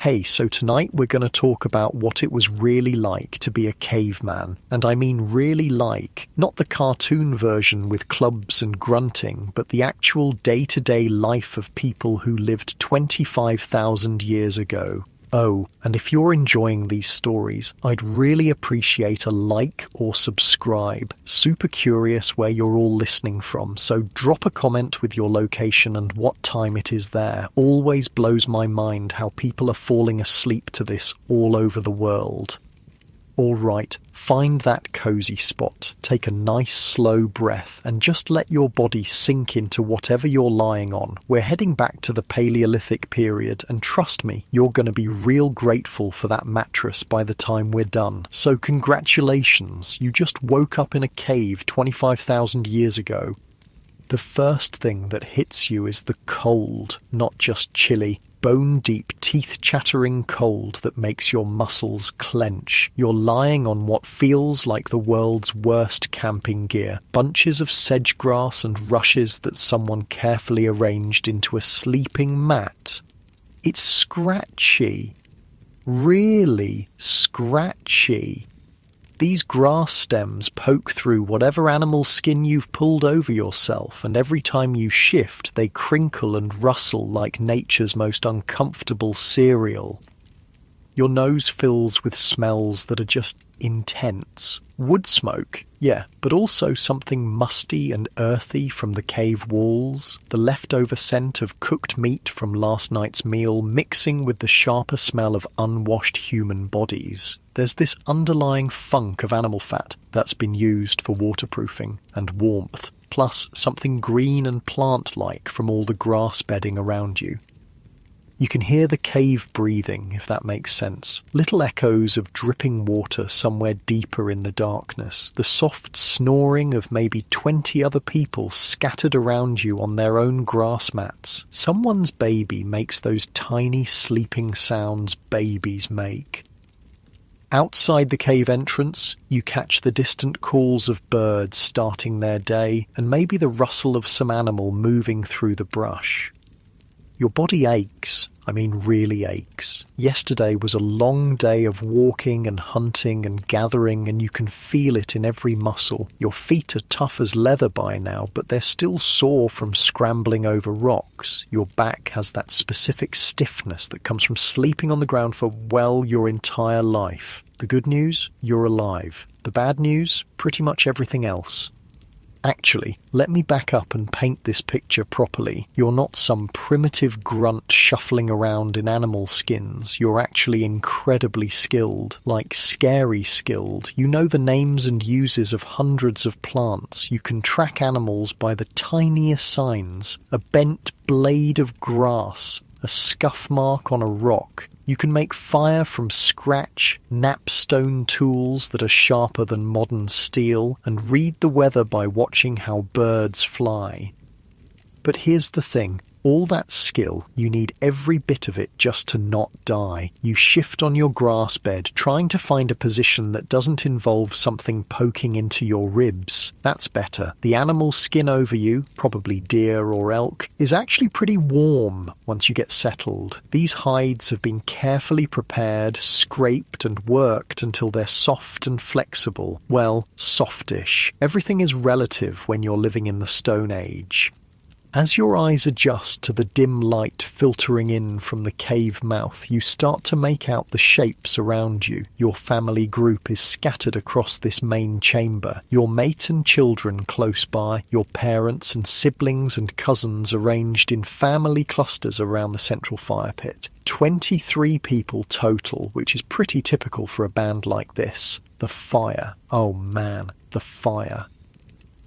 Hey, so tonight we're going to talk about what it was really like to be a caveman. And I mean really like, not the cartoon version with clubs and grunting, but the actual day-to-day life of people who lived 25,000 years ago. Oh, and if you're enjoying these stories, I'd really appreciate a like or subscribe. Super curious where you're all listening from, so drop a comment with your location and what time it is there. Always blows my mind how people are falling asleep to this all over the world. All right, find that cozy spot, take a nice slow breath and just let your body sink into whatever you're lying on. We're heading back to the Paleolithic period and trust me, you're going to be real grateful for that mattress by the time we're done. So congratulations, you just woke up in a cave 25,000 years ago. The first thing that hits you is the cold, not just chilly. Bone-deep, teeth-chattering cold that makes your muscles clench. You're lying on what feels like the world's worst camping gear. Bunches of sedge grass and rushes that someone carefully arranged into a sleeping mat. It's scratchy. Really scratchy. These grass stems poke through whatever animal skin you've pulled over yourself, and every time you shift, they crinkle and rustle like nature's most uncomfortable cereal. Your nose fills with smells that are just intense. Wood smoke, yeah, but also something musty and earthy from the cave walls, the leftover scent of cooked meat from last night's meal mixing with the sharper smell of unwashed human bodies. There's this underlying funk of animal fat that's been used for waterproofing and warmth, plus something green and plant-like from all the grass bedding around you. You can hear the cave breathing, if that makes sense. Little echoes of dripping water somewhere deeper in the darkness. The soft snoring of maybe 20 other people scattered around you on their own grass mats. Someone's baby makes those tiny sleeping sounds babies make. Outside the cave entrance, you catch the distant calls of birds starting their day, and maybe the rustle of some animal moving through the brush. Your body aches, really aches. Yesterday was a long day of walking and hunting and gathering, and you can feel it in every muscle. Your feet are tough as leather by now, but they're still sore from scrambling over rocks. Your back has that specific stiffness that comes from sleeping on the ground for, well, your entire life. The good news? You're alive. The bad news? Pretty much everything else. Actually, let me back up and paint this picture properly. You're not some primitive grunt shuffling around in animal skins. You're actually incredibly skilled, like scary skilled. You know the names and uses of hundreds of plants. You can track animals by the tiniest signs. A bent blade of grass, a scuff mark on a rock. You can make fire from scratch, napstone tools that are sharper than modern steel, and read the weather by watching how birds fly. But here's the thing. All that skill, you need every bit of it just to not die. You shift on your grass bed, trying to find a position that doesn't involve something poking into your ribs. That's better. The animal skin over you, probably deer or elk, is actually pretty warm once you get settled. These hides have been carefully prepared, scraped and worked until they're soft and flexible. Well, softish. Everything is relative when you're living in the Stone Age. As your eyes adjust to the dim light filtering in from the cave mouth, you start to make out the shapes around you. Your family group is scattered across this main chamber. Your mate and children close by, your parents and siblings and cousins arranged in family clusters around the central fire pit. 23 people total, which is pretty typical for a band like this. The fire. Oh man, the fire.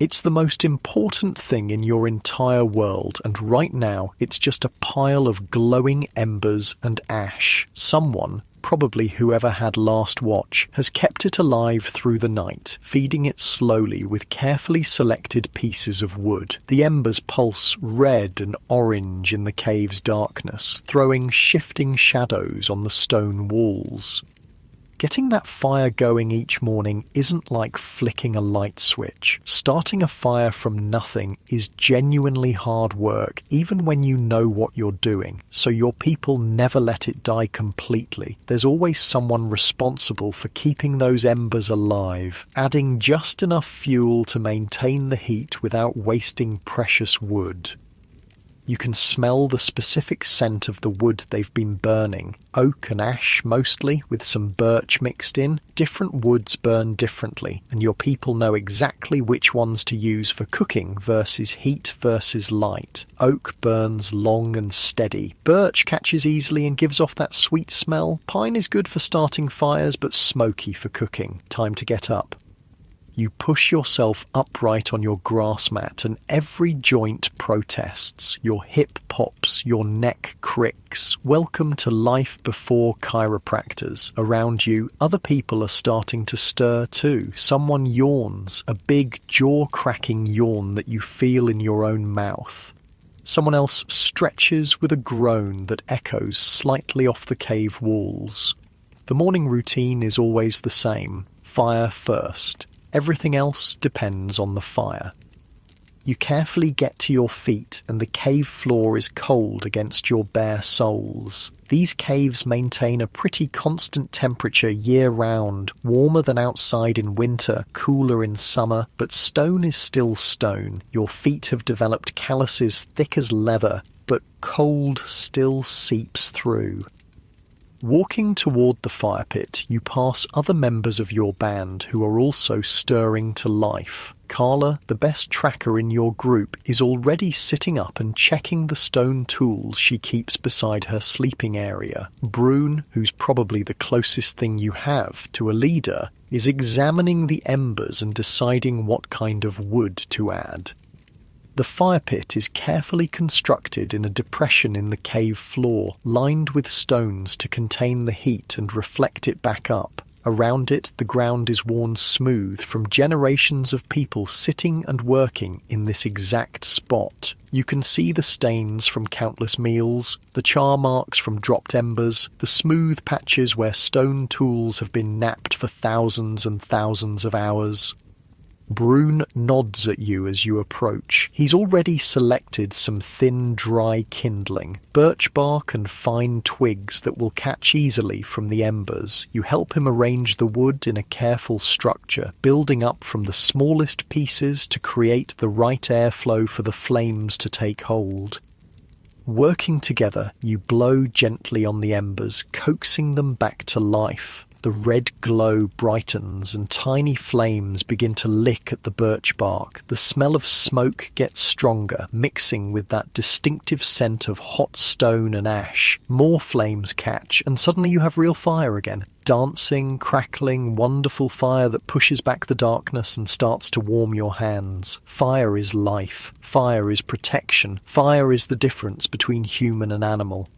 It's the most important thing in your entire world, and right now it's just a pile of glowing embers and ash. Someone, probably whoever had last watch, has kept it alive through the night, feeding it slowly with carefully selected pieces of wood. The embers pulse red and orange in the cave's darkness, throwing shifting shadows on the stone walls. Getting that fire going each morning isn't like flicking a light switch. Starting a fire from nothing is genuinely hard work, even when you know what you're doing, so your people never let it die completely. There's always someone responsible for keeping those embers alive, adding just enough fuel to maintain the heat without wasting precious wood. You can smell the specific scent of the wood they've been burning. Oak and ash mostly, with some birch mixed in. Different woods burn differently, and your people know exactly which ones to use for cooking versus heat versus light. Oak burns long and steady. Birch catches easily and gives off that sweet smell. Pine is good for starting fires but smoky for cooking. Time to get up. You push yourself upright on your grass mat and every joint protests. Your hip pops, your neck cricks. Welcome to life before chiropractors. Around you, other people are starting to stir too. Someone yawns, a big jaw-cracking yawn that you feel in your own mouth. Someone else stretches with a groan that echoes slightly off the cave walls. The morning routine is always the same. Fire first. Everything else depends on the fire. You carefully get to your feet and the cave floor is cold against your bare soles. These caves maintain a pretty constant temperature year-round, warmer than outside in winter, cooler in summer, but stone is still stone. Your feet have developed calluses thick as leather, but cold still seeps through. Walking toward the fire pit, you pass other members of your band who are also stirring to life. Carla, the best tracker in your group, is already sitting up and checking the stone tools she keeps beside her sleeping area. Brune, who's probably the closest thing you have to a leader, is examining the embers and deciding what kind of wood to add. The fire pit is carefully constructed in a depression in the cave floor, lined with stones to contain the heat and reflect it back up. Around it, the ground is worn smooth from generations of people sitting and working in this exact spot. You can see the stains from countless meals, the char marks from dropped embers, the smooth patches where stone tools have been knapped for thousands and thousands of hours. Brune nods at you as you approach. He's already selected some thin, dry kindling, birch bark and fine twigs that will catch easily from the embers. You help him arrange the wood in a careful structure, building up from the smallest pieces to create the right airflow for the flames to take hold. Working together, you blow gently on the embers, coaxing them back to life. The red glow brightens and tiny flames begin to lick at the birch bark. The smell of smoke gets stronger, mixing with that distinctive scent of hot stone and ash. More flames catch, and suddenly you have real fire again. Dancing, crackling, wonderful fire that pushes back the darkness and starts to warm your hands. Fire is life. Fire is protection. Fire is the difference between human and animal.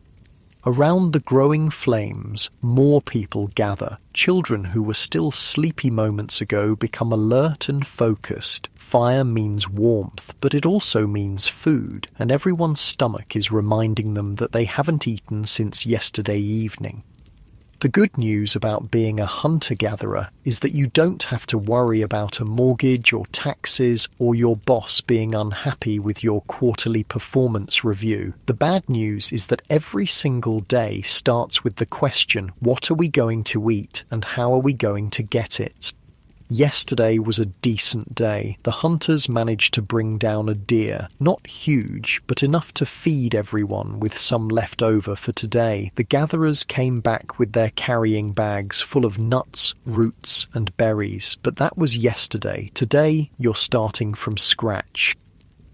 Around the growing flames, more people gather. Children who were still sleepy moments ago become alert and focused. Fire means warmth, but it also means food, and everyone's stomach is reminding them that they haven't eaten since yesterday evening. The good news about being a hunter-gatherer is that you don't have to worry about a mortgage or taxes or your boss being unhappy with your quarterly performance review. The bad news is that every single day starts with the question, what are we going to eat and how are we going to get it? Yesterday was a decent day. The hunters managed to bring down a deer. Not huge, but enough to feed everyone with some left over for today. The gatherers came back with their carrying bags full of nuts, roots, and berries. But that was yesterday. Today, you're starting from scratch.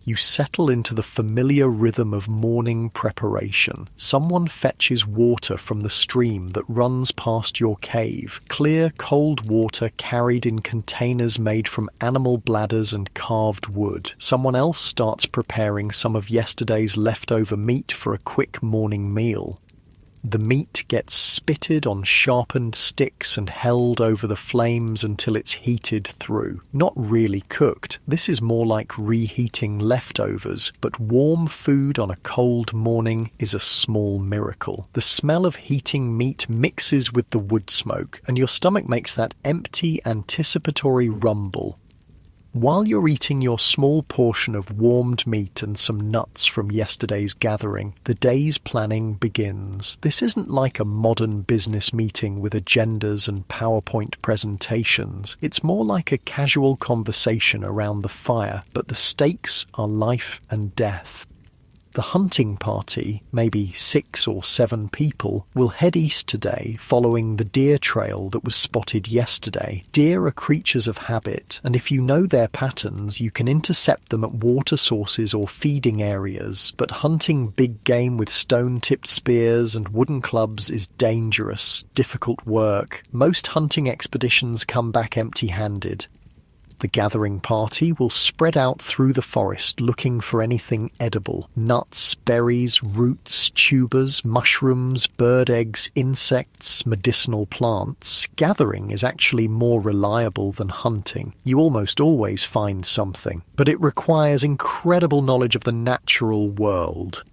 You settle into the familiar rhythm of morning preparation. Someone fetches water from the stream that runs past your cave. Clear, cold water carried in containers made from animal bladders and carved wood. Someone else starts preparing some of yesterday's leftover meat for a quick morning meal. The meat gets spitted on sharpened sticks and held over the flames until it's heated through. Not really cooked. This is more like reheating leftovers, but warm food on a cold morning is a small miracle. The smell of heating meat mixes with the wood smoke, and your stomach makes that empty, anticipatory rumble. While you're eating your small portion of warmed meat and some nuts from yesterday's gathering, the day's planning begins. This isn't like a modern business meeting with agendas and PowerPoint presentations. It's more like a casual conversation around the fire, but the stakes are life and death. The hunting party, maybe 6 or 7 people, will head east today following the deer trail that was spotted yesterday. Deer are creatures of habit, and if you know their patterns, you can intercept them at water sources or feeding areas, but hunting big game with stone-tipped spears and wooden clubs is dangerous, difficult work. Most hunting expeditions come back empty-handed. The gathering party will spread out through the forest looking for anything edible. Nuts, berries, roots, tubers, mushrooms, bird eggs, insects, medicinal plants. Gathering is actually more reliable than hunting. You almost always find something, but it requires incredible knowledge of the natural world.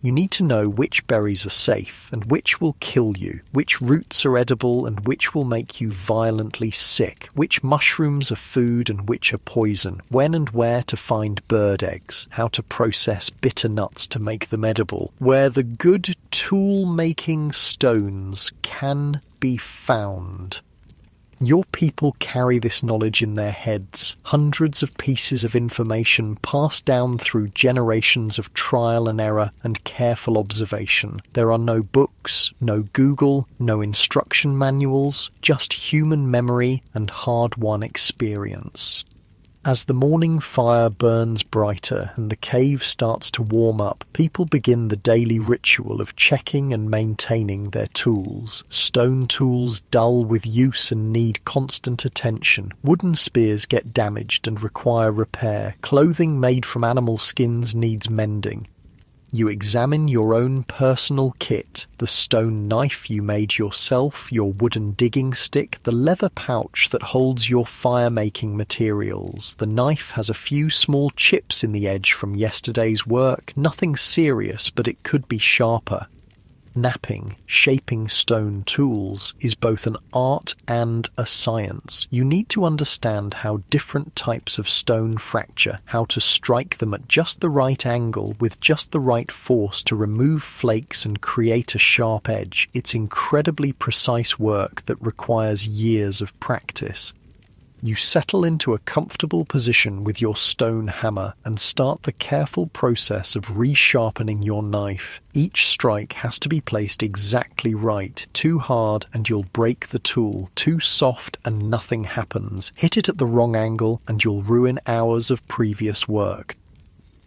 You need to know which berries are safe and which will kill you, which roots are edible and which will make you violently sick, which mushrooms are food and which are poison, when and where to find bird eggs, how to process bitter nuts to make them edible, where the good tool-making stones can be found. Your people carry this knowledge in their heads, hundreds of pieces of information passed down through generations of trial and error and careful observation. There are no books, no Google, no instruction manuals, just human memory and hard-won experience. As the morning fire burns brighter and the cave starts to warm up, people begin the daily ritual of checking and maintaining their tools. Stone tools dull with use and need constant attention. Wooden spears get damaged and require repair. Clothing made from animal skins needs mending. You examine your own personal kit, the stone knife you made yourself, your wooden digging stick, the leather pouch that holds your fire-making materials. The knife has a few small chips in the edge from yesterday's work, nothing serious, but it could be sharper. Knapping, shaping stone tools, is both an art and a science. You need to understand how different types of stone fracture, how to strike them at just the right angle with just the right force to remove flakes and create a sharp edge. It's incredibly precise work that requires years of practice. You settle into a comfortable position with your stone hammer and start the careful process of resharpening your knife. Each strike has to be placed exactly right. Too hard and you'll break the tool. Too soft and nothing happens. Hit it at the wrong angle and you'll ruin hours of previous work.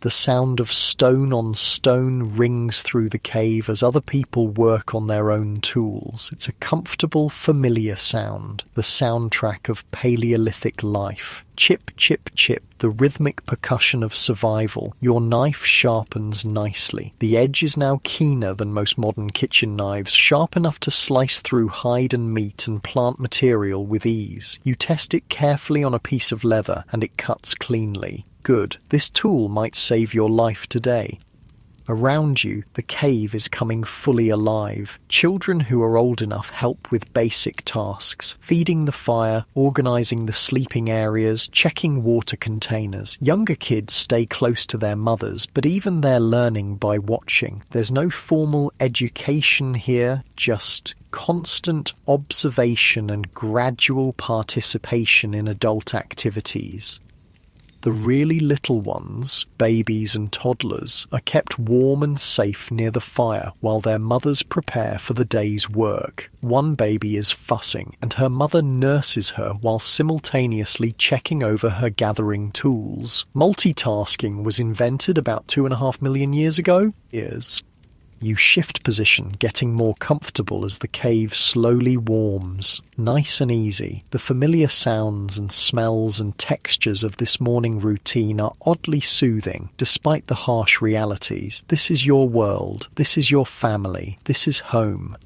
The sound of stone on stone rings through the cave as other people work on their own tools. It's a comfortable, familiar sound, the soundtrack of Paleolithic life. Chip, chip, chip, the rhythmic percussion of survival. Your knife sharpens nicely. The edge is now keener than most modern kitchen knives, sharp enough to slice through hide and meat and plant material with ease. You test it carefully on a piece of leather, and it cuts cleanly. Good. This tool might save your life today. Around you, the cave is coming fully alive. Children who are old enough help with basic tasks, feeding the fire, organizing the sleeping areas, checking water containers. Younger kids stay close to their mothers, but even they're learning by watching. There's no formal education here, just constant observation and gradual participation in adult activities. The really little ones, babies and toddlers, are kept warm and safe near the fire while their mothers prepare for the day's work. One baby is fussing, and her mother nurses her while simultaneously checking over her gathering tools. Multitasking was invented about 2.5 million years ago. You shift position, getting more comfortable as the cave slowly warms. Nice and easy, the familiar sounds and smells and textures of this morning routine are oddly soothing, despite the harsh realities. This is your world, this is your family, this is home.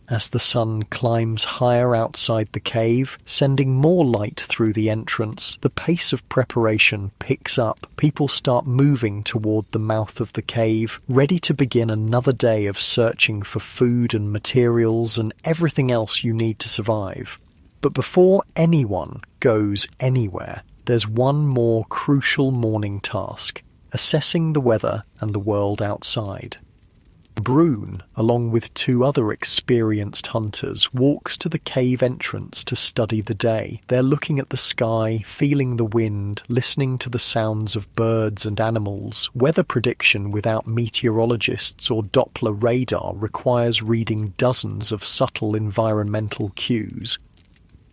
As the sun climbs higher outside the cave, sending more light through the entrance, the pace of preparation picks up. People start moving toward the mouth of the cave, ready to begin another day of searching for food and materials and everything else you need to survive. But before anyone goes anywhere, there's one more crucial morning task: assessing the weather and the world outside. Brune, along with two other experienced hunters, walks to the cave entrance to study the day. They're looking at the sky, feeling the wind, listening to the sounds of birds and animals. Weather prediction without meteorologists or Doppler radar requires reading dozens of subtle environmental cues.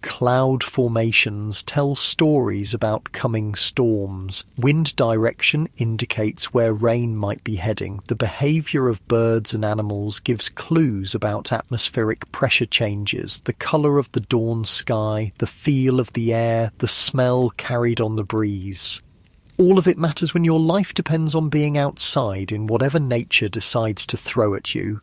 Cloud formations tell stories about coming storms. Wind direction indicates where rain might be heading. The behavior of birds and animals gives clues about atmospheric pressure changes, the color of the dawn sky, the feel of the air, the smell carried on the breeze. All of it matters when your life depends on being outside in whatever nature decides to throw at you.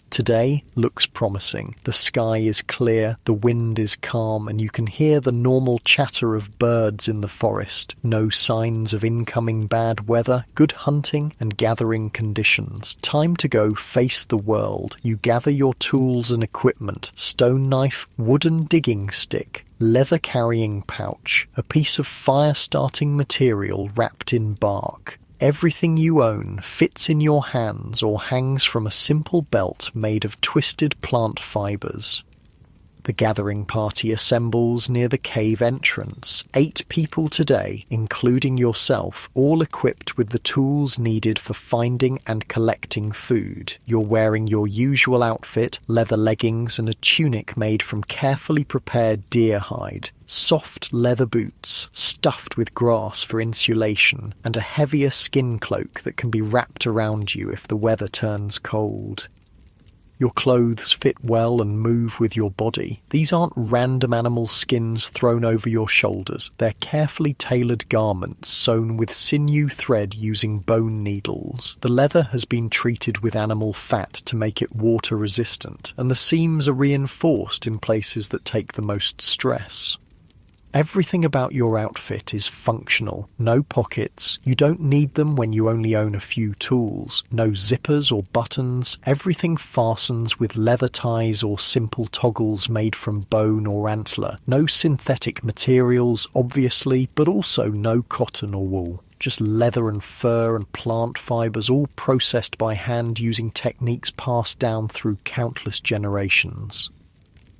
Today looks promising. The sky is clear, the wind is calm, and you can hear the normal chatter of birds in the forest. No signs of incoming bad weather, good hunting and gathering conditions. Time to go face the world. You gather your tools and equipment: stone knife, wooden digging stick, leather carrying pouch, a piece of fire-starting material wrapped in bark. Everything you own fits in your hands or hangs from a simple belt made of twisted plant fibers. The gathering party assembles near the cave entrance. 8 people today, including yourself, all equipped with the tools needed for finding and collecting food. You're wearing your usual outfit, leather leggings and a tunic made from carefully prepared deer hide. Soft leather boots, stuffed with grass for insulation, and a heavier skin cloak that can be wrapped around you if the weather turns cold. Your clothes fit well and move with your body. These aren't random animal skins thrown over your shoulders. They're carefully tailored garments sewn with sinew thread using bone needles. The leather has been treated with animal fat to make it water resistant, and the seams are reinforced in places that take the most stress. Everything about your outfit is functional. No pockets. You don't need them when you only own a few tools. No zippers or buttons. Everything fastens with leather ties or simple toggles made from bone or antler. No synthetic materials, obviously, but also no cotton or wool. Just leather and fur and plant fibers, all processed by hand using techniques passed down through countless generations.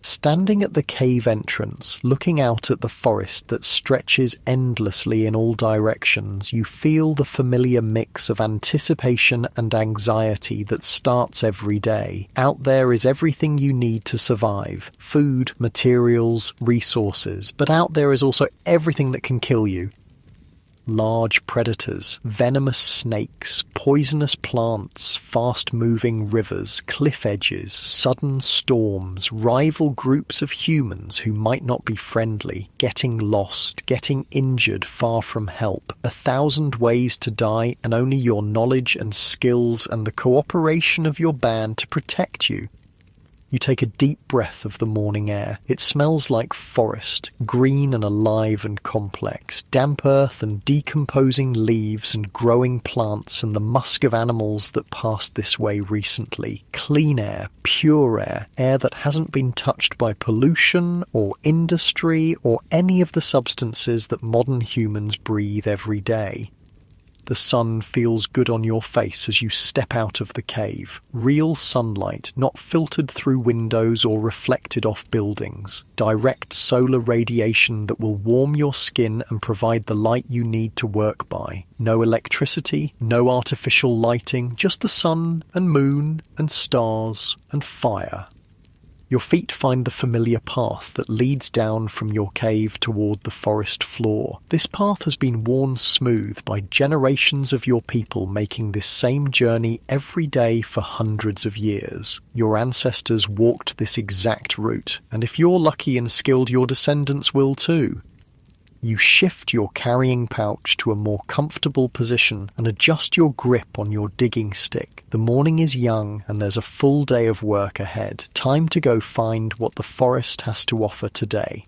Standing at the cave entrance, looking out at the forest that stretches endlessly in all directions, you feel the familiar mix of anticipation and anxiety that starts every day. Out there is everything you need to survive: food, materials, resources. But out there is also everything that can kill you. Large predators, venomous snakes, poisonous plants, fast-moving rivers, cliff edges, sudden storms, rival groups of humans who might not be friendly, getting lost, getting injured far from help, 1,000 ways to die, and only your knowledge and skills and the cooperation of your band to protect you. You take a deep breath of the morning air. It smells like forest, green and alive and complex, damp earth and decomposing leaves and growing plants and the musk of animals that passed this way recently. Clean air, pure air, air that hasn't been touched by pollution or industry or any of the substances that modern humans breathe every day. The sun feels good on your face as you step out of the cave. Real sunlight, not filtered through windows or reflected off buildings. Direct solar radiation that will warm your skin and provide the light you need to work by. No electricity, no artificial lighting, just the sun and moon and stars and fire. Your feet find the familiar path that leads down from your cave toward the forest floor. This path has been worn smooth by generations of your people making this same journey every day for hundreds of years. Your ancestors walked this exact route, and if you're lucky and skilled, your descendants will too. You shift your carrying pouch to a more comfortable position and adjust your grip on your digging stick. The morning is young and there's a full day of work ahead. Time to go find what the forest has to offer today.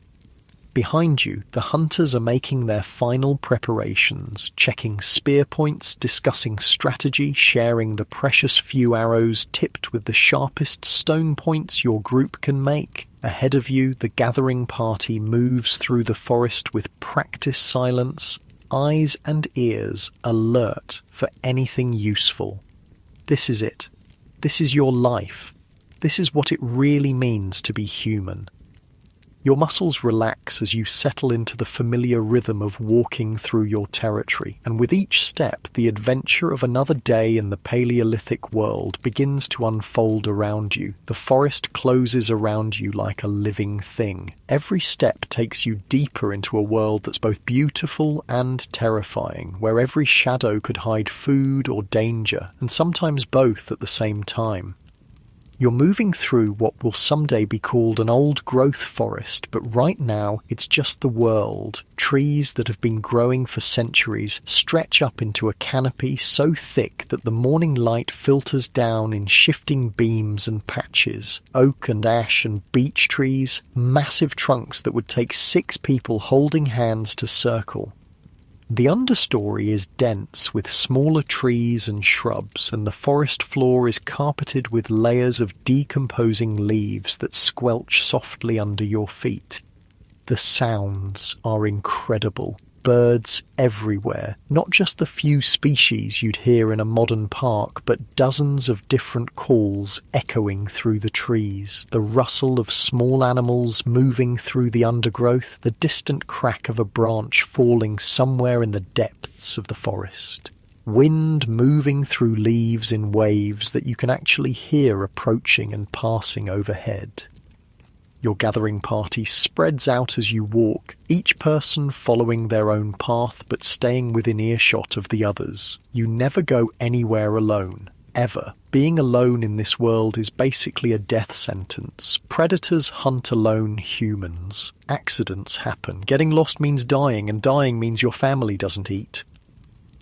Behind you, the hunters are making their final preparations, checking spear points, discussing strategy, sharing the precious few arrows tipped with the sharpest stone points your group can make. Ahead of you, the gathering party moves through the forest with practiced silence, eyes and ears alert for anything useful. This is it. This is your life. This is what it really means to be human. Your muscles relax as you settle into the familiar rhythm of walking through your territory, and with each step, the adventure of another day in the Paleolithic world begins to unfold around you. The forest closes around you like a living thing. Every step takes you deeper into a world that's both beautiful and terrifying, where every shadow could hide food or danger, and sometimes both at the same time. You're moving through what will someday be called an old-growth forest, but right now it's just the world. Trees that have been growing for centuries stretch up into a canopy so thick that the morning light filters down in shifting beams and patches. Oak and ash and beech trees, massive trunks that would take 6 people holding hands to circle. The understory is dense with smaller trees and shrubs, and the forest floor is carpeted with layers of decomposing leaves that squelch softly under your feet. The sounds are incredible. Birds everywhere, not just the few species you'd hear in a modern park, but dozens of different calls echoing through the trees, the rustle of small animals moving through the undergrowth, the distant crack of a branch falling somewhere in the depths of the forest. Wind moving through leaves in waves that you can actually hear approaching and passing overhead. Your gathering party spreads out as you walk, each person following their own path but staying within earshot of the others. You never go anywhere alone, ever. Being alone in this world is basically a death sentence. Predators hunt alone humans. Accidents happen. Getting lost means dying, and dying means your family doesn't eat.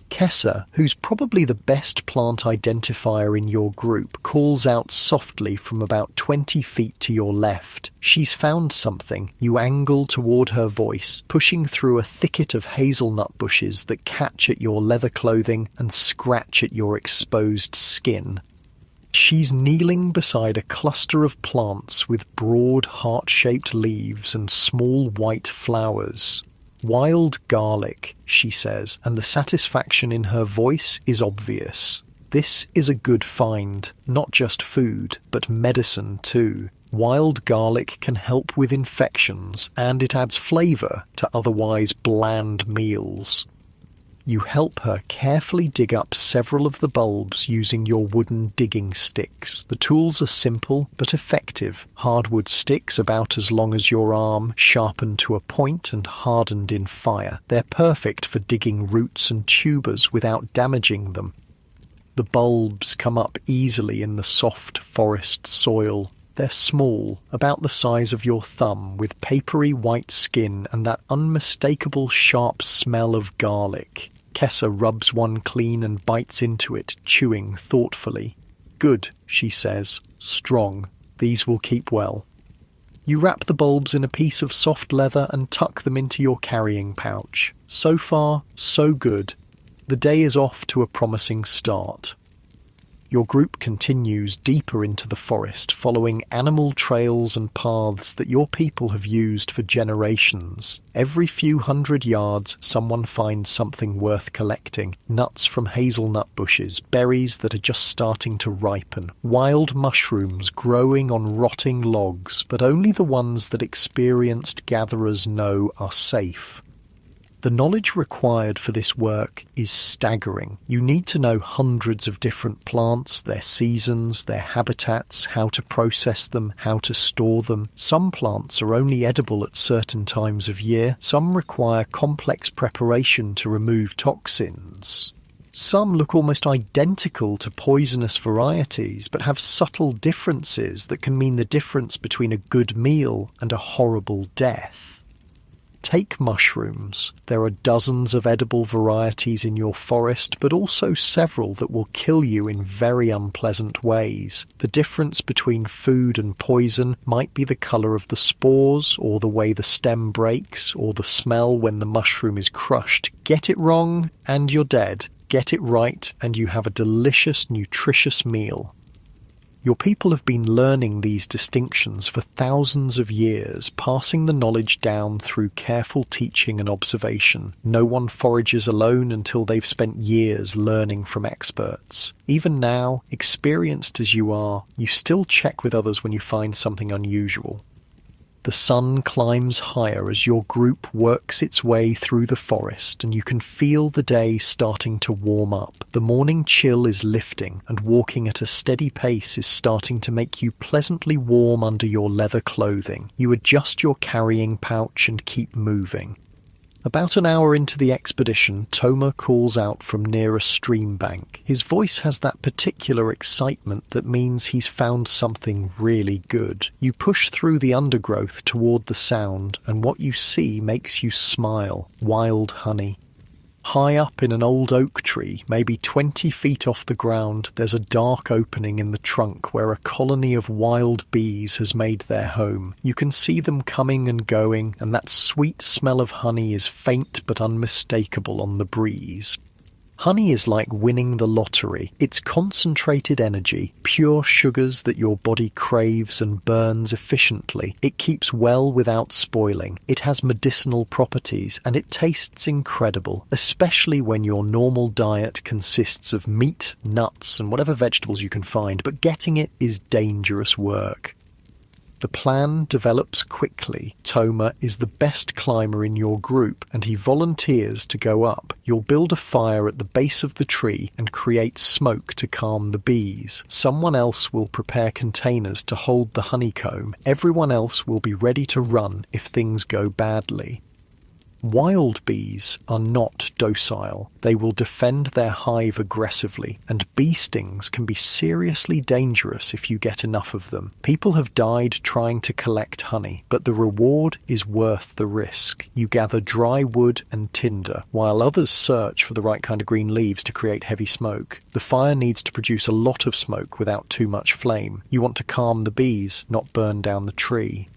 Kessa, who's probably the best plant identifier in your group, calls out softly from about 20 feet to your left. She's found something. You angle toward her voice, pushing through a thicket of hazelnut bushes that catch at your leather clothing and scratch at your exposed skin. She's kneeling beside a cluster of plants with broad heart-shaped leaves and small white flowers. "Wild garlic," she says, and the satisfaction in her voice is obvious. This is a good find, not just food, but medicine too. Wild garlic can help with infections, and it adds flavour to otherwise bland meals. You help her carefully dig up several of the bulbs using your wooden digging sticks. The tools are simple but effective. Hardwood sticks about as long as your arm, sharpened to a point and hardened in fire. They're perfect for digging roots and tubers without damaging them. The bulbs come up easily in the soft forest soil. They're small, about the size of your thumb, with papery white skin and that unmistakable sharp smell of garlic. Kessa rubs one clean and bites into it, chewing thoughtfully. "Good," she says. "Strong. These will keep well." You wrap the bulbs in a piece of soft leather and tuck them into your carrying pouch. So far, so good. The day is off to a promising start. Your group continues deeper into the forest, following animal trails and paths that your people have used for generations. Every few hundred yards, someone finds something worth collecting. Nuts from hazelnut bushes, berries that are just starting to ripen, wild mushrooms growing on rotting logs, but only the ones that experienced gatherers know are safe. The knowledge required for this work is staggering. You need to know hundreds of different plants, their seasons, their habitats, how to process them, how to store them. Some plants are only edible at certain times of year. Some require complex preparation to remove toxins. Some look almost identical to poisonous varieties, but have subtle differences that can mean the difference between a good meal and a horrible death. Take mushrooms. There are dozens of edible varieties in your forest, but also several that will kill you in very unpleasant ways. The difference between food and poison might be the colour of the spores, or the way the stem breaks, or the smell when the mushroom is crushed. Get it wrong, and you're dead. Get it right, and you have a delicious, nutritious meal. Your people have been learning these distinctions for thousands of years, passing the knowledge down through careful teaching and observation. No one forages alone until they've spent years learning from experts. Even now, experienced as you are, you still check with others when you find something unusual. The sun climbs higher as your group works its way through the forest, and you can feel the day starting to warm up. The morning chill is lifting, and walking at a steady pace is starting to make you pleasantly warm under your leather clothing. You adjust your carrying pouch and keep moving. About an hour into the expedition, Toma calls out from near a stream bank. His voice has that particular excitement that means he's found something really good. You push through the undergrowth toward the sound, and what you see makes you smile. Wild honey. High up in an old oak tree, maybe 20 feet off the ground, there's a dark opening in the trunk where a colony of wild bees has made their home. You can see them coming and going, and that sweet smell of honey is faint but unmistakable on the breeze. Honey is like winning the lottery. It's concentrated energy, pure sugars that your body craves and burns efficiently. It keeps well without spoiling. It has medicinal properties, and it tastes incredible, especially when your normal diet consists of meat, nuts, and whatever vegetables you can find, but getting it is dangerous work. The plan develops quickly. Toma is the best climber in your group, and he volunteers to go up. You'll build a fire at the base of the tree and create smoke to calm the bees. Someone else will prepare containers to hold the honeycomb. Everyone else will be ready to run if things go badly. Wild bees are not docile. They will defend their hive aggressively, and bee stings can be seriously dangerous if you get enough of them. People have died trying to collect honey, but the reward is worth the risk. You gather dry wood and tinder, while others search for the right kind of green leaves to create heavy smoke. The fire needs to produce a lot of smoke without too much flame. You want to calm the bees, not burn down the tree.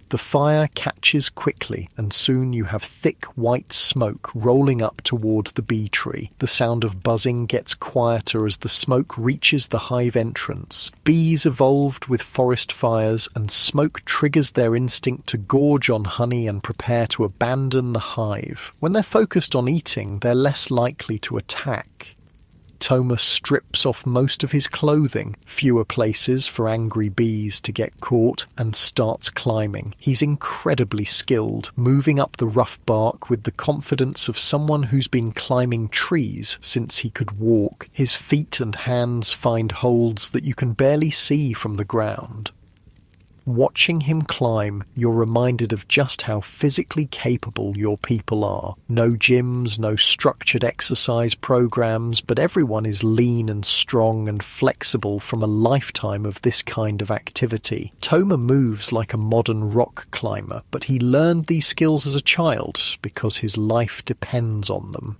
The fire catches quickly, and soon you have thick white smoke rolling up toward the bee tree. The sound of buzzing gets quieter as the smoke reaches the hive entrance. Bees evolved with forest fires, and smoke triggers their instinct to gorge on honey and prepare to abandon the hive. When they're focused on eating, they're less likely to attack. Toma strips off most of his clothing, fewer places for angry bees to get caught, and starts climbing. He's incredibly skilled, moving up the rough bark with the confidence of someone who's been climbing trees since he could walk. His feet and hands find holds that you can barely see from the ground. Watching him climb, you're reminded of just how physically capable your people are. No gyms, no structured exercise programs, but everyone is lean and strong and flexible from a lifetime of this kind of activity. Toma moves like a modern rock climber, but he learned these skills as a child because his life depends on them.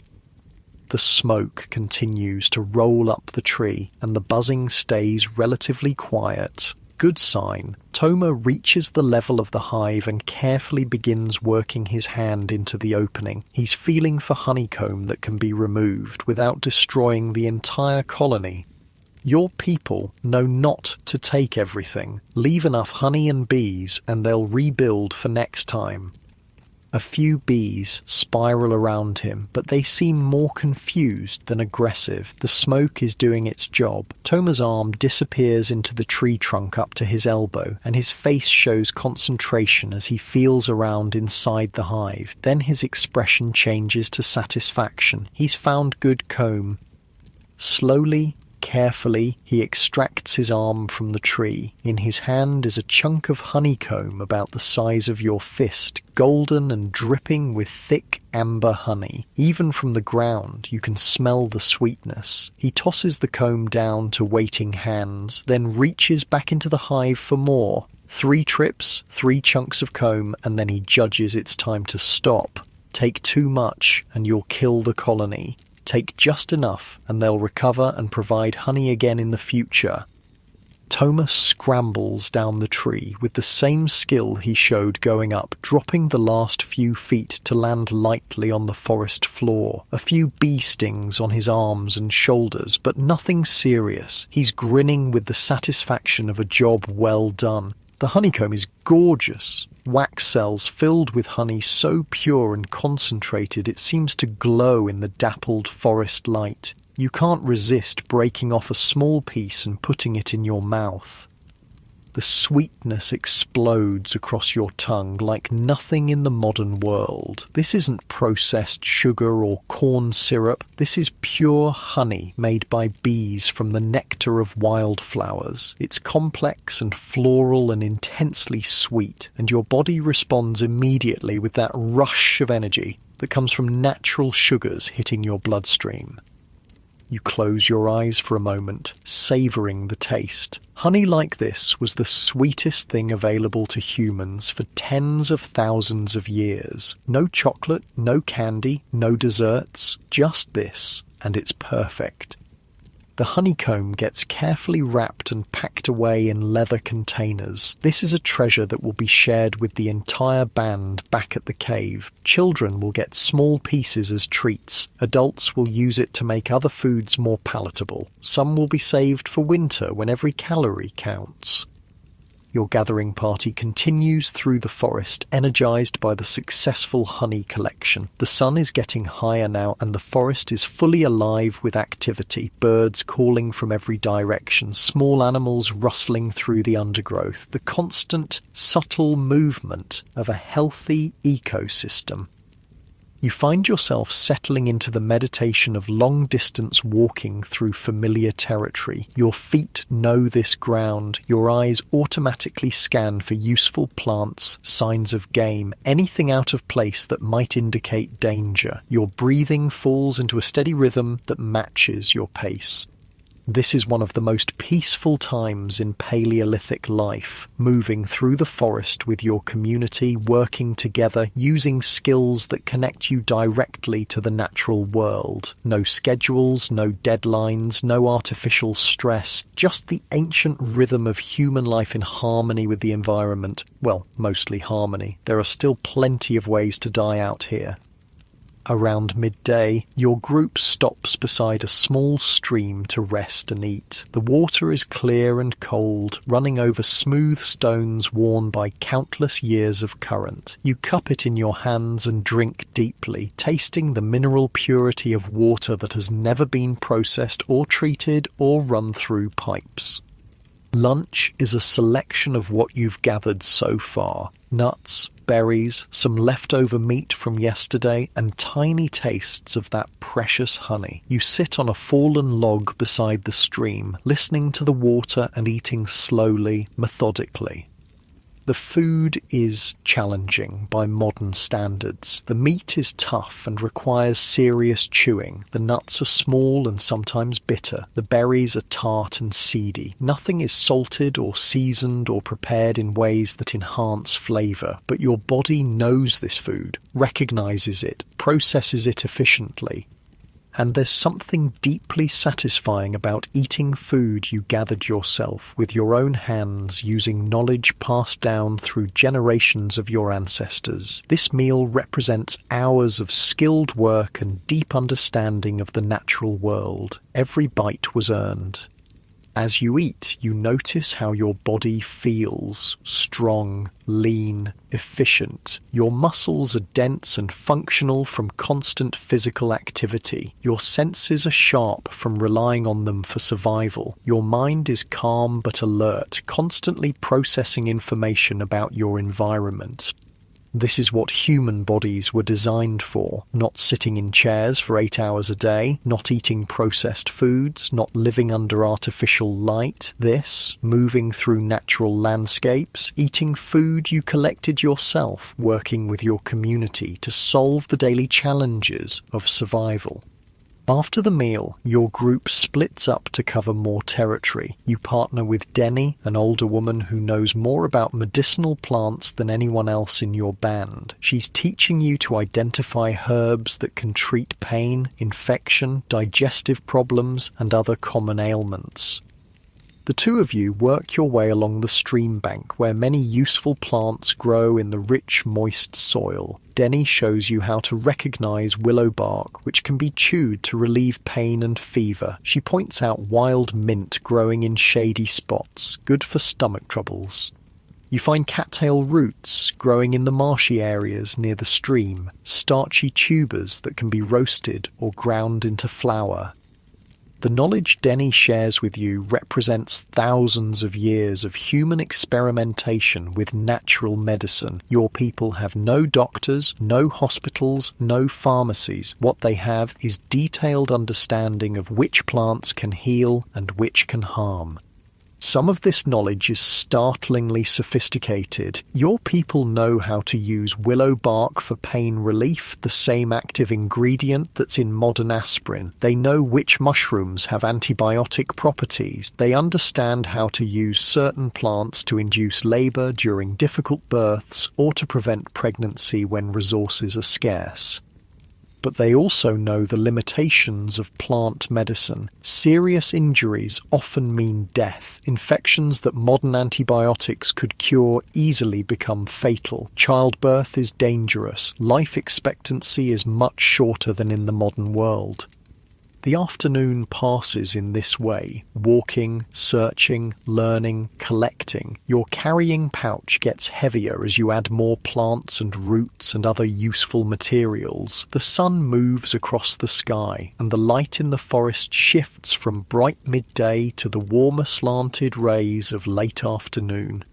The smoke continues to roll up the tree, and the buzzing stays relatively quiet. Good sign. Toma reaches the level of the hive and carefully begins working his hand into the opening. He's feeling for honeycomb that can be removed without destroying the entire colony. Your people know not to take everything. Leave enough honey and bees and they'll rebuild for next time. A few bees spiral around him, but they seem more confused than aggressive. The smoke is doing its job. Toma's arm disappears into the tree trunk up to his elbow, and his face shows concentration as he feels around inside the hive. Then his expression changes to satisfaction. He's found good comb. Slowly, carefully, he extracts his arm from the tree. In his hand is a chunk of honeycomb about the size of your fist, golden and dripping with thick amber honey. Even from the ground, you can smell the sweetness. He tosses the comb down to waiting hands, then reaches back into the hive for more. 3 trips, 3 chunks of comb, and then he judges it's time to stop. Take too much, and you'll kill the colony. Take just enough and they'll recover and provide honey again in the future. Toma scrambles down the tree with the same skill he showed going up, dropping the last few feet to land lightly on the forest floor. A few bee stings on his arms and shoulders, but nothing serious. He's grinning with the satisfaction of a job well done. The honeycomb is gorgeous. Wax cells filled with honey so pure and concentrated it seems to glow in the dappled forest light. You can't resist breaking off a small piece and putting it in your mouth. The sweetness explodes across your tongue like nothing in the modern world. This isn't processed sugar or corn syrup. This is pure honey made by bees from the nectar of wildflowers. It's complex and floral and intensely sweet, and your body responds immediately with that rush of energy that comes from natural sugars hitting your bloodstream. You close your eyes for a moment, savouring the taste. Honey like this was the sweetest thing available to humans for tens of thousands of years. No chocolate, no candy, no desserts, just this, and it's perfect. The honeycomb gets carefully wrapped and packed away in leather containers. This is a treasure that will be shared with the entire band back at the cave. Children will get small pieces as treats. Adults will use it to make other foods more palatable. Some will be saved for winter when every calorie counts. Your gathering party continues through the forest, energized by the successful honey collection. The sun is getting higher now, and the forest is fully alive with activity. Birds calling from every direction, small animals rustling through the undergrowth, the constant, subtle movement of a healthy ecosystem. You find yourself settling into the meditation of long-distance walking through familiar territory. Your feet know this ground. Your eyes automatically scan for useful plants, signs of game, anything out of place that might indicate danger. Your breathing falls into a steady rhythm that matches your pace. This is one of the most peaceful times in Paleolithic life, moving through the forest with your community, working together, using skills that connect you directly to the natural world. No schedules, no deadlines, no artificial stress, just the ancient rhythm of human life in harmony with the environment. Well, mostly harmony. There are still plenty of ways to die out here. Around midday, your group stops beside a small stream to rest and eat. The water is clear and cold, running over smooth stones worn by countless years of current. You cup it in your hands and drink deeply, tasting the mineral purity of water that has never been processed or treated or run through pipes. Lunch is a selection of what you've gathered so far. Nuts, berries, some leftover meat from yesterday, and tiny tastes of that precious honey. You sit on a fallen log beside the stream, listening to the water and eating slowly, methodically. The food is challenging by modern standards. The meat is tough and requires serious chewing. The nuts are small and sometimes bitter. The berries are tart and seedy. Nothing is salted or seasoned or prepared in ways that enhance flavour. But your body knows this food, recognises it, processes it efficiently. And there's something deeply satisfying about eating food you gathered yourself with your own hands using knowledge passed down through generations of your ancestors. This meal represents hours of skilled work and deep understanding of the natural world. Every bite was earned. As you eat, you notice how your body feels: strong, lean, efficient. Your muscles are dense and functional from constant physical activity. Your senses are sharp from relying on them for survival. Your mind is calm but alert, constantly processing information about your environment. This is what human bodies were designed for: not sitting in chairs for 8 hours a day, not eating processed foods, not living under artificial light. This, moving through natural landscapes, eating food you collected yourself, working with your community to solve the daily challenges of survival. After the meal, your group splits up to cover more territory. You partner with Denny, an older woman who knows more about medicinal plants than anyone else in your band. She's teaching you to identify herbs that can treat pain, infection, digestive problems, and other common ailments. The two of you work your way along the stream bank where many useful plants grow in the rich, moist soil. Denny shows you how to recognize willow bark, which can be chewed to relieve pain and fever. She points out wild mint growing in shady spots, good for stomach troubles. You find cattail roots growing in the marshy areas near the stream, starchy tubers that can be roasted or ground into flour. The knowledge Denny shares with you represents thousands of years of human experimentation with natural medicine. Your people have no doctors, no hospitals, no pharmacies. What they have is detailed understanding of which plants can heal and which can harm. Some of this knowledge is startlingly sophisticated. Your people know how to use willow bark for pain relief, the same active ingredient that's in modern aspirin. They know which mushrooms have antibiotic properties. They understand how to use certain plants to induce labor during difficult births or to prevent pregnancy when resources are scarce. But they also know the limitations of plant medicine. Serious injuries often mean death. Infections that modern antibiotics could cure easily become fatal. Childbirth is dangerous. Life expectancy is much shorter than in the modern world. The afternoon passes in this way: walking, searching, learning, collecting. Your carrying pouch gets heavier as you add more plants and roots and other useful materials. The sun moves across the sky, and the light in the forest shifts from bright midday to the warmer slanted rays of late afternoon.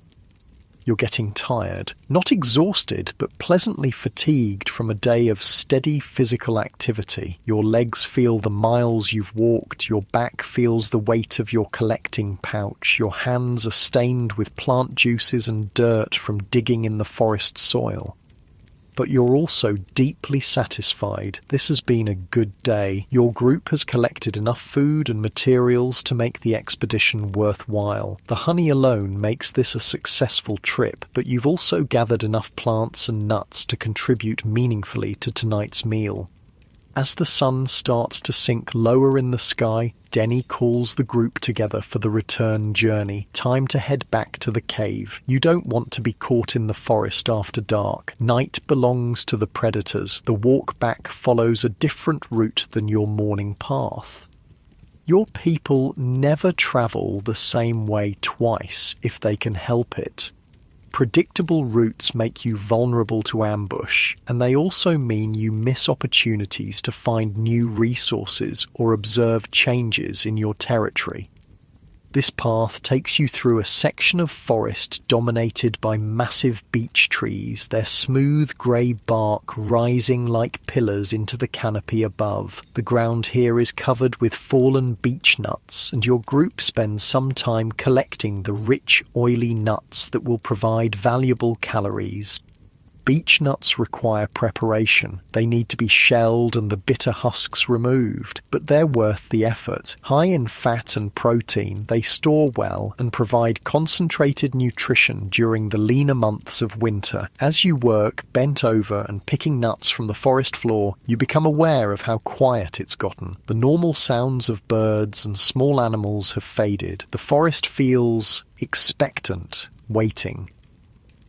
You're getting tired, not exhausted, but pleasantly fatigued from a day of steady physical activity. Your legs feel the miles you've walked, your back feels the weight of your collecting pouch, your hands are stained with plant juices and dirt from digging in the forest soil. But you're also deeply satisfied. This has been a good day. Your group has collected enough food and materials to make the expedition worthwhile. The honey alone makes this a successful trip, but you've also gathered enough plants and nuts to contribute meaningfully to tonight's meal. As the sun starts to sink lower in the sky, Denny calls the group together for the return journey. Time to head back to the cave. You don't want to be caught in the forest after dark. Night belongs to the predators. The walk back follows a different route than your morning path. Your people never travel the same way twice if they can help it. Predictable routes make you vulnerable to ambush, and they also mean you miss opportunities to find new resources or observe changes in your territory. This path takes you through a section of forest dominated by massive beech trees, their smooth grey bark rising like pillars into the canopy above. The ground here is covered with fallen beech nuts, and your group spends some time collecting the rich, oily nuts that will provide valuable calories. Beech nuts require preparation. They need to be shelled and the bitter husks removed, but they're worth the effort. High in fat and protein, they store well and provide concentrated nutrition during the leaner months of winter. As you work bent over and picking nuts from the forest floor, you become aware of how quiet it's gotten. The normal sounds of birds and small animals have faded. The forest feels expectant, waiting.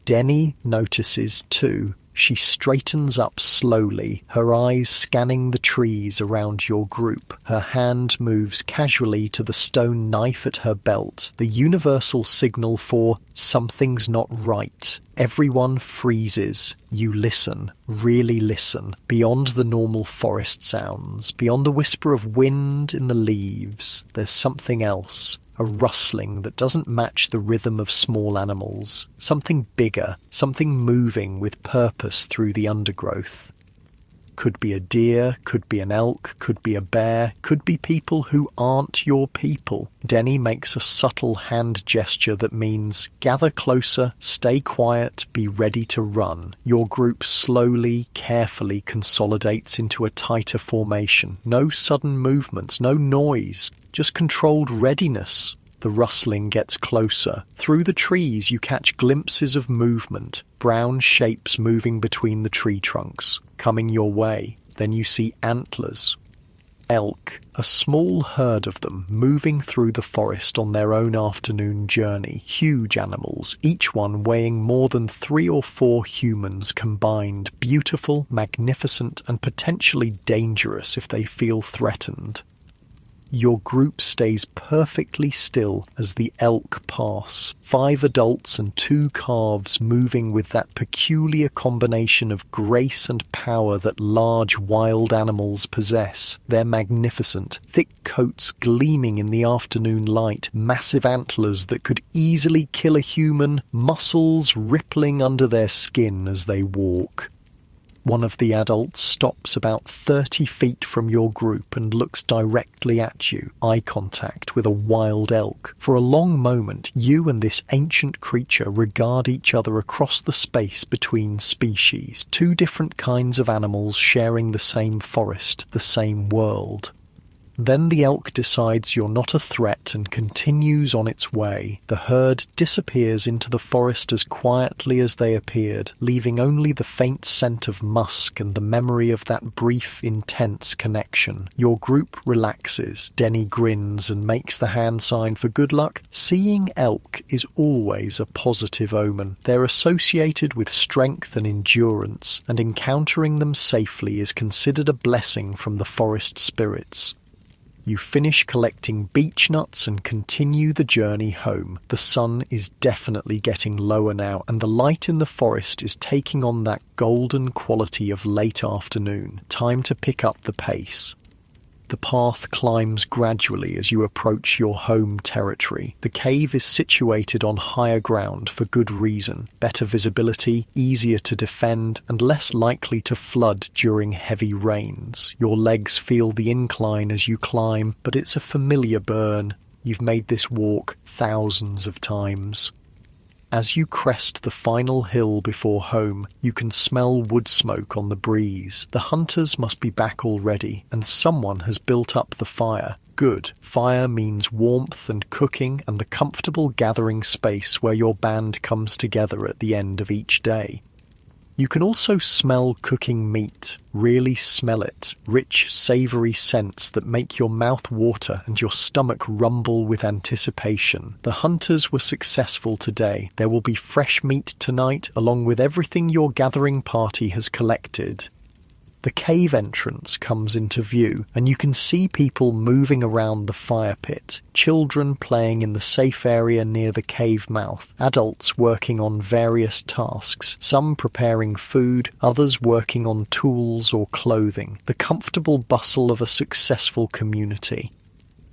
Denny notices too. She straightens up slowly, her eyes scanning the trees around your group. Her hand moves casually to the stone knife at her belt, the universal signal for something's not right. Everyone freezes. You listen, really listen, beyond the normal forest sounds, beyond the whisper of wind in the leaves. There's something else. A rustling that doesn't match the rhythm of small animals. Something bigger, something moving with purpose through the undergrowth. Could be a deer, could be an elk, could be a bear, could be people who aren't your people. Denny makes a subtle hand gesture that means gather closer, stay quiet, be ready to run. Your group slowly, carefully consolidates into a tighter formation. No sudden movements, no noise, just controlled readiness. The rustling gets closer. Through the trees you catch glimpses of movement, brown shapes moving between the tree trunks, coming your way. Then you see antlers. Elk, a small herd of them moving through the forest on their own afternoon journey. Huge animals, each one weighing more than 3 or 4 humans combined. Beautiful, magnificent, and potentially dangerous if they feel threatened. Your group stays perfectly still as the elk pass. 5 adults and 2 calves moving with that peculiar combination of grace and power that large wild animals possess. They're magnificent, thick coats gleaming in the afternoon light, massive antlers that could easily kill a human, muscles rippling under their skin as they walk. One of the adults stops about 30 feet from your group and looks directly at you, eye contact with a wild elk. For a long moment, you and this ancient creature regard each other across the space between species, 2 different kinds of animals sharing the same forest, the same world. Then the elk decides you're not a threat and continues on its way. The herd disappears into the forest as quietly as they appeared, leaving only the faint scent of musk and the memory of that brief, intense connection. Your group relaxes. Denny grins and makes the hand sign for good luck. Seeing elk is always a positive omen. They're associated with strength and endurance, and encountering them safely is considered a blessing from the forest spirits. You finish collecting beech nuts and continue the journey home. The sun is definitely getting lower now, and the light in the forest is taking on that golden quality of late afternoon. Time to pick up the pace. The path climbs gradually as you approach your home territory. The cave is situated on higher ground for good reason. Better visibility, easier to defend, and less likely to flood during heavy rains. Your legs feel the incline as you climb, but it's a familiar burn. You've made this walk thousands of times. As you crest the final hill before home, you can smell wood smoke on the breeze. The hunters must be back already, and someone has built up the fire. Good. Fire means warmth and cooking and the comfortable gathering space where your band comes together at the end of each day. You can also smell cooking meat, really smell it, rich, savoury scents that make your mouth water and your stomach rumble with anticipation. The hunters were successful today. There will be fresh meat tonight, along with everything your gathering party has collected. The cave entrance comes into view, and you can see people moving around the fire pit, children playing in the safe area near the cave mouth, adults working on various tasks, some preparing food, others working on tools or clothing, the comfortable bustle of a successful community.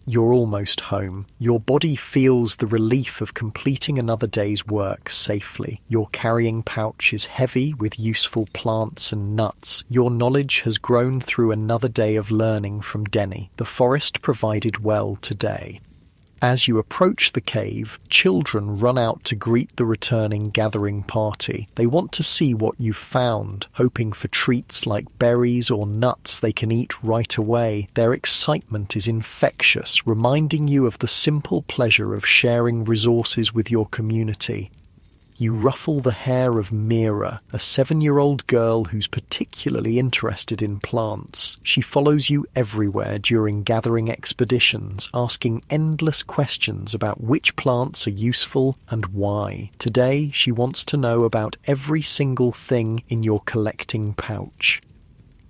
You're almost home. Your body feels the relief of completing another day's work safely. Your carrying pouch is heavy with useful plants and nuts. Your knowledge has grown through another day of learning from Denny. The forest provided well today. As you approach the cave, children run out to greet the returning gathering party. They want to see what you've found, hoping for treats like berries or nuts they can eat right away. Their excitement is infectious, reminding you of the simple pleasure of sharing resources with your community. You ruffle the hair of Mira, a 7-year-old girl who's particularly interested in plants. She follows you everywhere during gathering expeditions, asking endless questions about which plants are useful and why. Today, she wants to know about every single thing in your collecting pouch.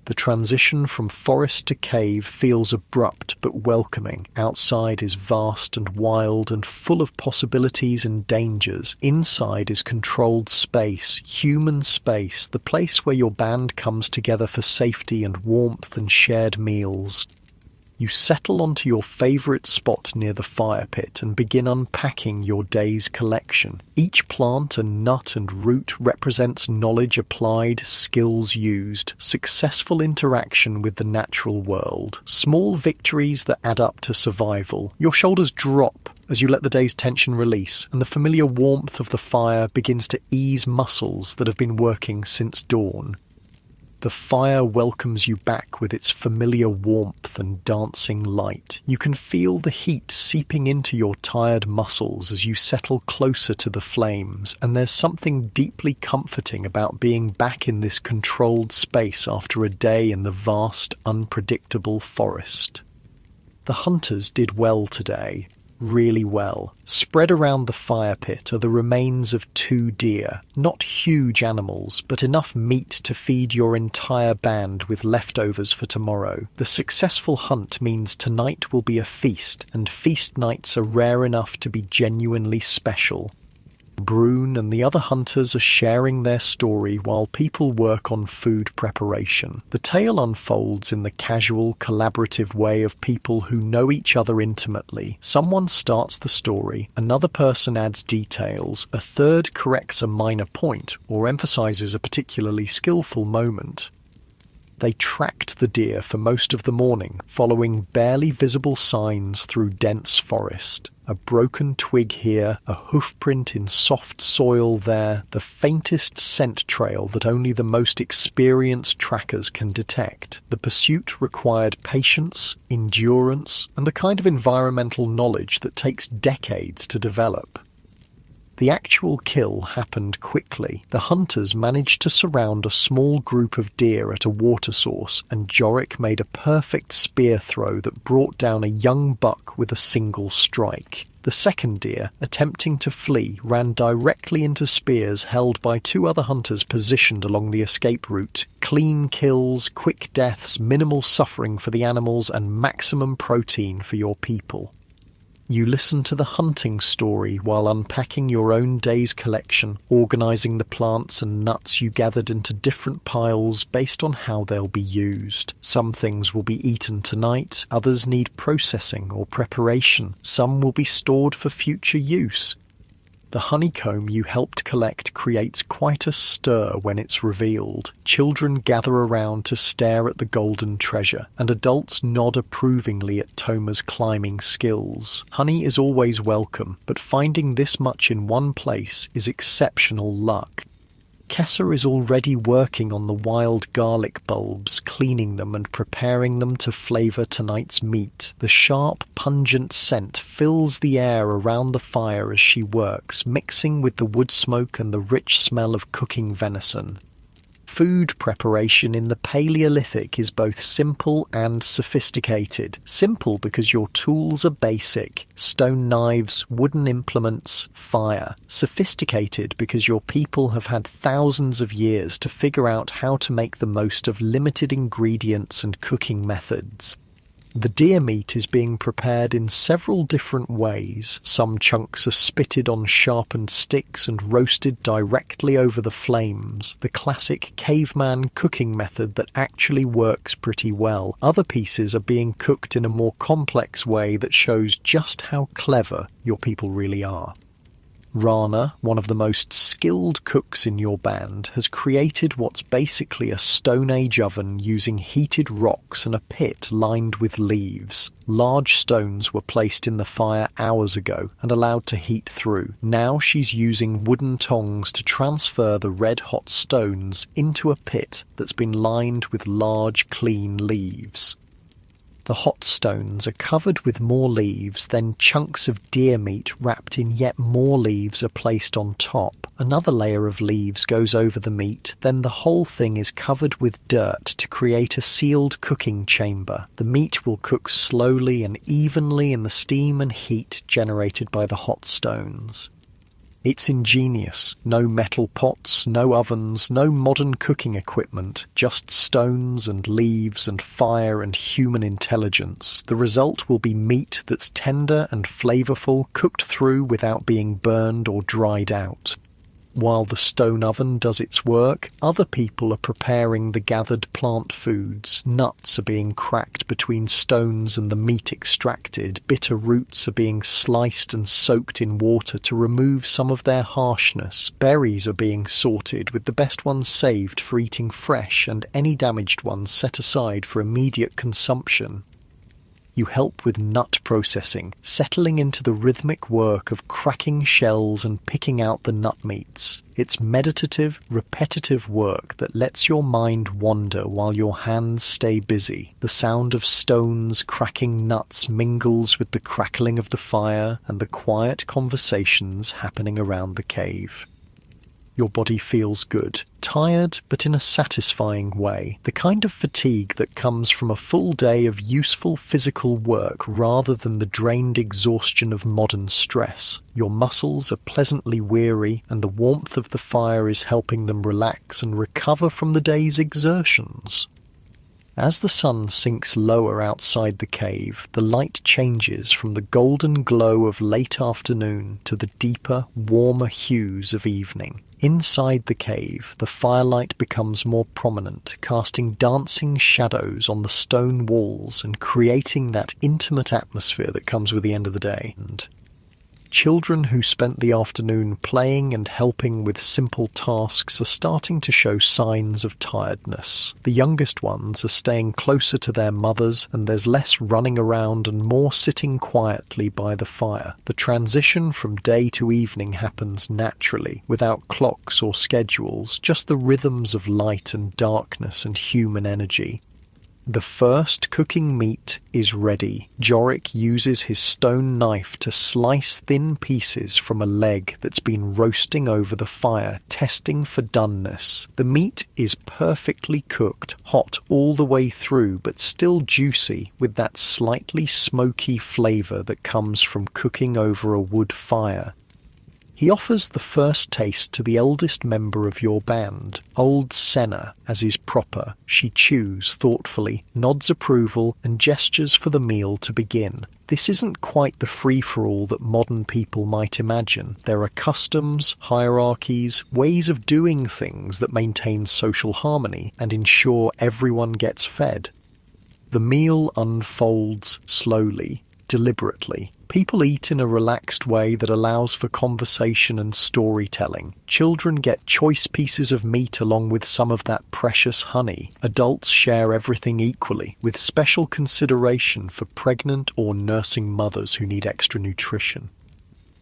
The transition from forest to cave feels abrupt but welcoming. Outside is vast and wild and full of possibilities and dangers. Inside is controlled space, human space, the place where your band comes together for safety and warmth and shared meals. You settle onto your favourite spot near the fire pit and begin unpacking your day's collection. Each plant and nut and root represents knowledge applied, skills used, successful interaction with the natural world, small victories that add up to survival. Your shoulders drop as you let the day's tension release, and the familiar warmth of the fire begins to ease muscles that have been working since dawn. The fire welcomes you back with its familiar warmth and dancing light. You can feel the heat seeping into your tired muscles as you settle closer to the flames, and there's something deeply comforting about being back in this controlled space after a day in the vast, unpredictable forest. The hunters did well today. Really well. Spread around the fire pit are the remains of 2 deer, not huge animals, but enough meat to feed your entire band with leftovers for tomorrow. The successful hunt means tonight will be a feast, and feast nights are rare enough to be genuinely special. Brune and the other hunters are sharing their story while people work on food preparation. The tale unfolds in the casual, collaborative way of people who know each other intimately. Someone starts the story, another person adds details, a third corrects a minor point or emphasizes a particularly skillful moment. They tracked the deer for most of the morning, following barely visible signs through dense forest. A broken twig here, a hoofprint in soft soil there, the faintest scent trail that only the most experienced trackers can detect. The pursuit required patience, endurance, and the kind of environmental knowledge that takes decades to develop. The actual kill happened quickly. The hunters managed to surround a small group of deer at a water source, and Jorik made a perfect spear throw that brought down a young buck with a single strike. The second deer, attempting to flee, ran directly into spears held by 2 other hunters positioned along the escape route. Clean kills, quick deaths, minimal suffering for the animals, and maximum protein for your people. You listen to the hunting story while unpacking your own day's collection, organising the plants and nuts you gathered into different piles based on how they'll be used. Some things will be eaten tonight, others need processing or preparation, some will be stored for future use. The honeycomb you helped collect creates quite a stir when it's revealed. Children gather around to stare at the golden treasure, and adults nod approvingly at Toma's climbing skills. Honey is always welcome, but finding this much in one place is exceptional luck. Kessa is already working on the wild garlic bulbs, cleaning them and preparing them to flavour tonight's meat. The sharp, pungent scent fills the air around the fire as she works, mixing with the wood smoke and the rich smell of cooking venison. Food preparation in the Paleolithic is both simple and sophisticated. Simple because your tools are basic: stone knives, wooden implements, fire. Sophisticated because your people have had thousands of years to figure out how to make the most of limited ingredients and cooking methods. The deer meat is being prepared in several different ways. Some chunks are spitted on sharpened sticks and roasted directly over the flames, the classic caveman cooking method that actually works pretty well. Other pieces are being cooked in a more complex way that shows just how clever your people really are. Rana, one of the most skilled cooks in your band, has created what's basically a Stone Age oven using heated rocks and a pit lined with leaves. Large stones were placed in the fire hours ago and allowed to heat through. Now she's using wooden tongs to transfer the red-hot stones into a pit that's been lined with large, clean leaves. The hot stones are covered with more leaves, then chunks of deer meat wrapped in yet more leaves are placed on top. Another layer of leaves goes over the meat, then the whole thing is covered with dirt to create a sealed cooking chamber. The meat will cook slowly and evenly in the steam and heat generated by the hot stones. It's ingenious. No metal pots, no ovens, no modern cooking equipment, just stones and leaves and fire and human intelligence. The result will be meat that's tender and flavorful, cooked through without being burned or dried out. While the stone oven does its work, other people are preparing the gathered plant foods. Nuts are being cracked between stones and the meat extracted. Bitter roots are being sliced and soaked in water to remove some of their harshness. Berries are being sorted, with the best ones saved for eating fresh and any damaged ones set aside for immediate consumption. You help with nut processing, settling into the rhythmic work of cracking shells and picking out the nut meats. It's meditative, repetitive work that lets your mind wander while your hands stay busy. The sound of stones cracking nuts mingles with the crackling of the fire and the quiet conversations happening around the cave. Your body feels good, tired but in a satisfying way, the kind of fatigue that comes from a full day of useful physical work rather than the drained exhaustion of modern stress. Your muscles are pleasantly weary and the warmth of the fire is helping them relax and recover from the day's exertions. As the sun sinks lower outside the cave, the light changes from the golden glow of late afternoon to the deeper, warmer hues of evening. Inside the cave, the firelight becomes more prominent, casting dancing shadows on the stone walls and creating that intimate atmosphere that comes with the end of the day. Children who spent the afternoon playing and helping with simple tasks are starting to show signs of tiredness. The youngest ones are staying closer to their mothers, and there's less running around and more sitting quietly by the fire. The transition from day to evening happens naturally, without clocks or schedules, just the rhythms of light and darkness and human energy. The first cooking meat is ready. Jorik uses his stone knife to slice thin pieces from a leg that's been roasting over the fire, testing for doneness. The meat is perfectly cooked, hot all the way through, but still juicy, with that slightly smoky flavor that comes from cooking over a wood fire. He offers the first taste to the eldest member of your band, old Senna, as is proper. She chews thoughtfully, nods approval, and gestures for the meal to begin. This isn't quite the free-for-all that modern people might imagine. There are customs, hierarchies, ways of doing things that maintain social harmony and ensure everyone gets fed. The meal unfolds slowly, deliberately. People eat in a relaxed way that allows for conversation and storytelling. Children get choice pieces of meat along with some of that precious honey. Adults share everything equally, with special consideration for pregnant or nursing mothers who need extra nutrition.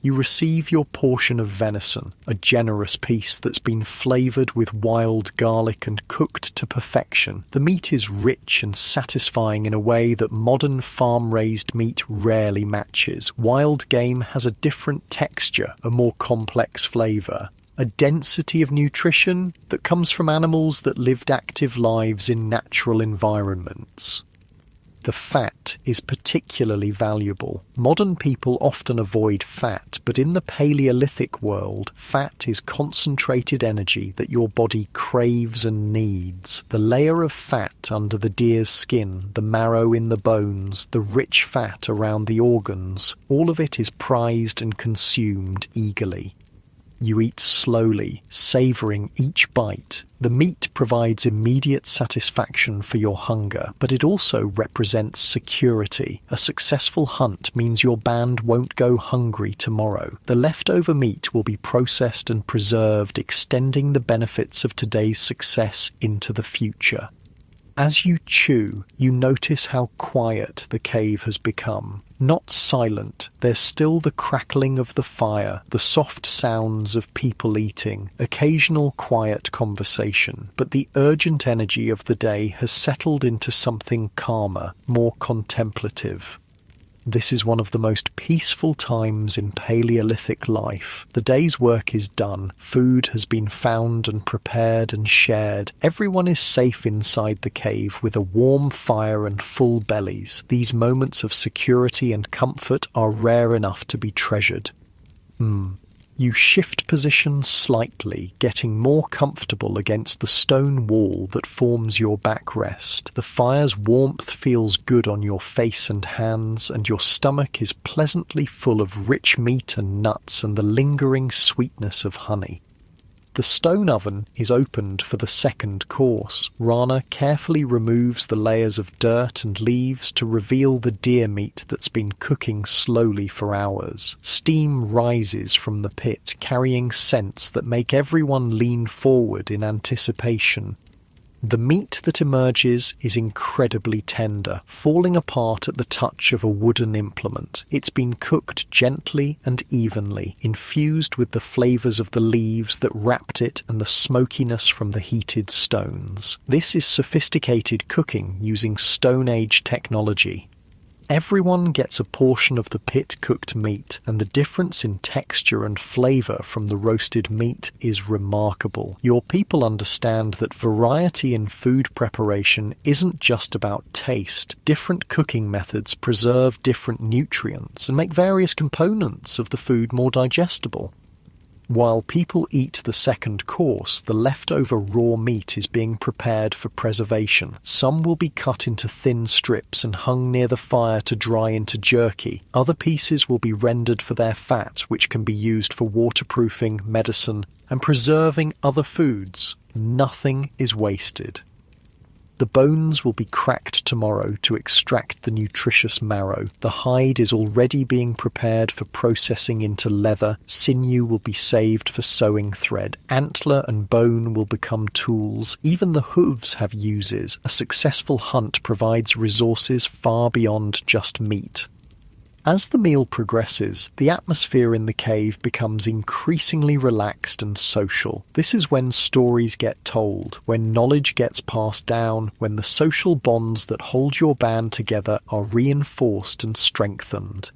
You receive your portion of venison, a generous piece that's been flavoured with wild garlic and cooked to perfection. The meat is rich and satisfying in a way that modern farm-raised meat rarely matches. Wild game has a different texture, a more complex flavour, a density of nutrition that comes from animals that lived active lives in natural environments. The fat is particularly valuable. Modern people often avoid fat, but in the Paleolithic world, fat is concentrated energy that your body craves and needs. The layer of fat under the deer's skin, the marrow in the bones, the rich fat around the organs, all of it is prized and consumed eagerly. You eat slowly, savouring each bite. The meat provides immediate satisfaction for your hunger, but it also represents security. A successful hunt means your band won't go hungry tomorrow. The leftover meat will be processed and preserved, extending the benefits of today's success into the future. As you chew, you notice how quiet the cave has become. Not silent, there's still the crackling of the fire, the soft sounds of people eating, occasional quiet conversation, but the urgent energy of the day has settled into something calmer, more contemplative. This is one of the most peaceful times in Paleolithic life. The day's work is done, food has been found and prepared and shared. Everyone is safe inside the cave with a warm fire and full bellies. These moments of security and comfort are rare enough to be treasured. You shift position slightly, getting more comfortable against the stone wall that forms your backrest. The fire's warmth feels good on your face and hands, and your stomach is pleasantly full of rich meat and nuts and the lingering sweetness of honey. The stone oven is opened for the second course. Rana carefully removes the layers of dirt and leaves to reveal the deer meat that's been cooking slowly for hours. Steam rises from the pit, carrying scents that make everyone lean forward in anticipation. The meat that emerges is incredibly tender, falling apart at the touch of a wooden implement. It's been cooked gently and evenly, infused with the flavors of the leaves that wrapped it and the smokiness from the heated stones. This is sophisticated cooking using Stone Age technology. Everyone gets a portion of the pit-cooked meat, and the difference in texture and flavor from the roasted meat is remarkable. Your people understand that variety in food preparation isn't just about taste. Different cooking methods preserve different nutrients and make various components of the food more digestible. While people eat the second course, the leftover raw meat is being prepared for preservation. Some will be cut into thin strips and hung near the fire to dry into jerky. Other pieces will be rendered for their fat, which can be used for waterproofing, medicine, and preserving other foods. Nothing is wasted. The bones will be cracked tomorrow to extract the nutritious marrow. The hide is already being prepared for processing into leather. Sinew will be saved for sewing thread. Antler and bone will become tools. Even the hooves have uses. A successful hunt provides resources far beyond just meat. As the meal progresses, the atmosphere in the cave becomes increasingly relaxed and social. This is when stories get told, when knowledge gets passed down, when the social bonds that hold your band together are reinforced and strengthened.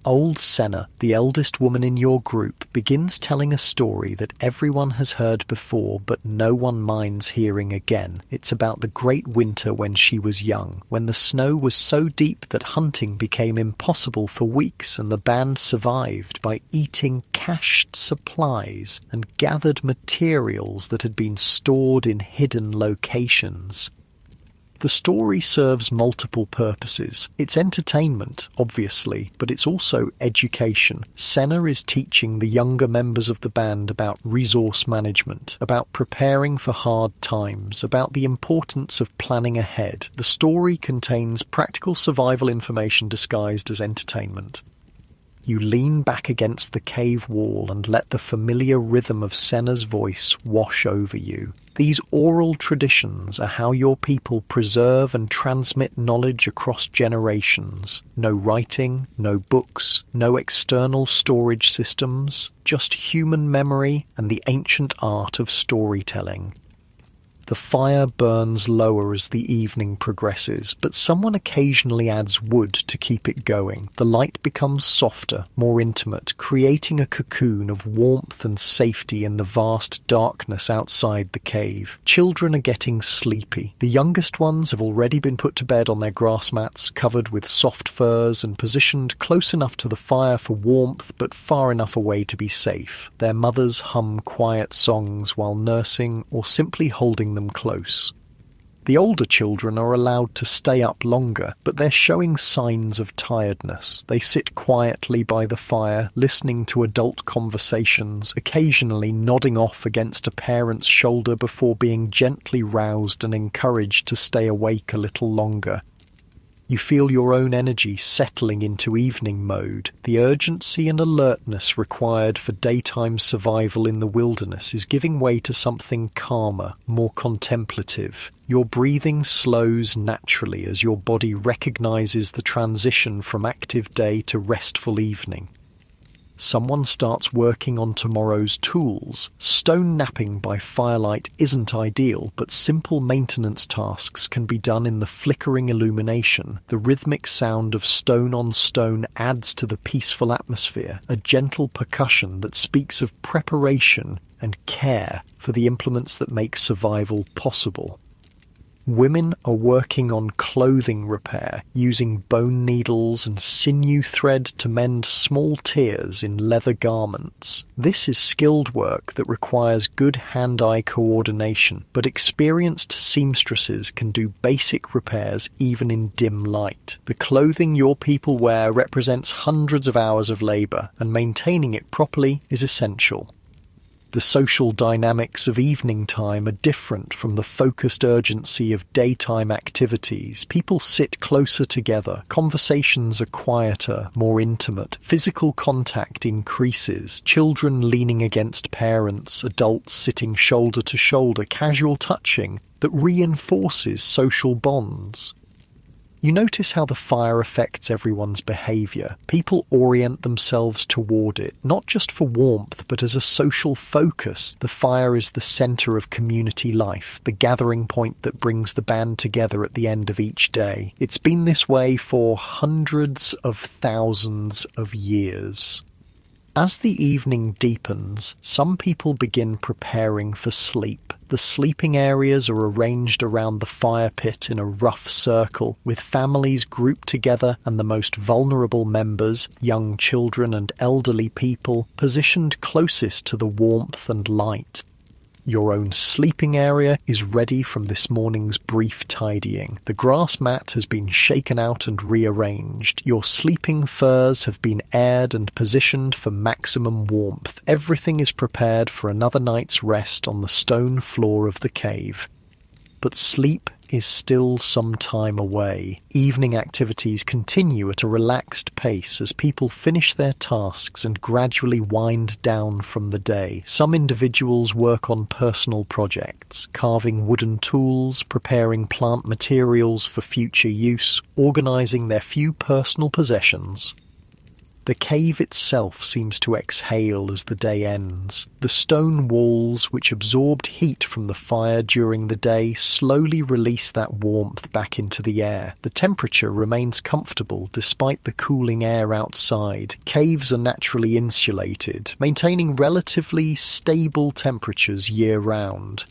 Old Senna, the eldest woman in your group, begins telling a story that everyone has heard before but no one minds hearing again. It's about the great winter when she was young, when the snow was so deep that hunting became impossible for weeks and the band survived by eating cached supplies and gathered materials that had been stored in hidden locations. The story serves multiple purposes. It's entertainment, obviously, but it's also education. Senna is teaching the younger members of the band about resource management, about preparing for hard times, about the importance of planning ahead. The story contains practical survival information disguised as entertainment. You lean back against the cave wall and let the familiar rhythm of Senna's voice wash over you. These oral traditions are how your people preserve and transmit knowledge across generations. No writing, no books, no external storage systems, just human memory and the ancient art of storytelling. The fire burns lower as the evening progresses, but someone occasionally adds wood to keep it going. The light becomes softer, more intimate, creating a cocoon of warmth and safety in the vast darkness outside the cave. Children are getting sleepy. The youngest ones have already been put to bed on their grass mats, covered with soft furs and positioned close enough to the fire for warmth but far enough away to be safe. Their mothers hum quiet songs while nursing or simply holding them close. The older children are allowed to stay up longer, but they're showing signs of tiredness. They sit quietly by the fire, listening to adult conversations, occasionally nodding off against a parent's shoulder before being gently roused and encouraged to stay awake a little longer. You feel your own energy settling into evening mode. The urgency and alertness required for daytime survival in the wilderness is giving way to something calmer, more contemplative. Your breathing slows naturally as your body recognizes the transition from active day to restful evening. Someone starts working on tomorrow's tools. Stone napping by firelight isn't ideal, but simple maintenance tasks can be done in the flickering illumination. The rhythmic sound of stone on stone adds to the peaceful atmosphere, a gentle percussion that speaks of preparation and care for the implements that make survival possible. Women are working on clothing repair, using bone needles and sinew thread to mend small tears in leather garments. This is skilled work that requires good hand-eye coordination, but experienced seamstresses can do basic repairs even in dim light. The clothing your people wear represents hundreds of hours of labor, and maintaining it properly is essential. The social dynamics of evening time are different from the focused urgency of daytime activities. People sit closer together, conversations are quieter, more intimate, physical contact increases, children leaning against parents, adults sitting shoulder to shoulder, casual touching that reinforces social bonds. You notice how the fire affects everyone's behaviour. People orient themselves toward it, not just for warmth, but as a social focus. The fire is the centre of community life, the gathering point that brings the band together at the end of each day. It's been this way for hundreds of thousands of years. As the evening deepens, some people begin preparing for sleep. The sleeping areas are arranged around the fire pit in a rough circle, with families grouped together and the most vulnerable members, young children and elderly people, positioned closest to the warmth and light. Your own sleeping area is ready from this morning's brief tidying. The grass mat has been shaken out and rearranged. Your sleeping furs have been aired and positioned for maximum warmth. Everything is prepared for another night's rest on the stone floor of the cave. But sleep is still some time away. Evening activities continue at a relaxed pace as people finish their tasks and gradually wind down from the day. Some individuals work on personal projects, carving wooden tools, preparing plant materials for future use, organizing their few personal possessions. The cave itself seems to exhale as the day ends. The stone walls, which absorbed heat from the fire during the day, slowly release that warmth back into the air. The temperature remains comfortable despite the cooling air outside. Caves are naturally insulated, maintaining relatively stable temperatures year-round.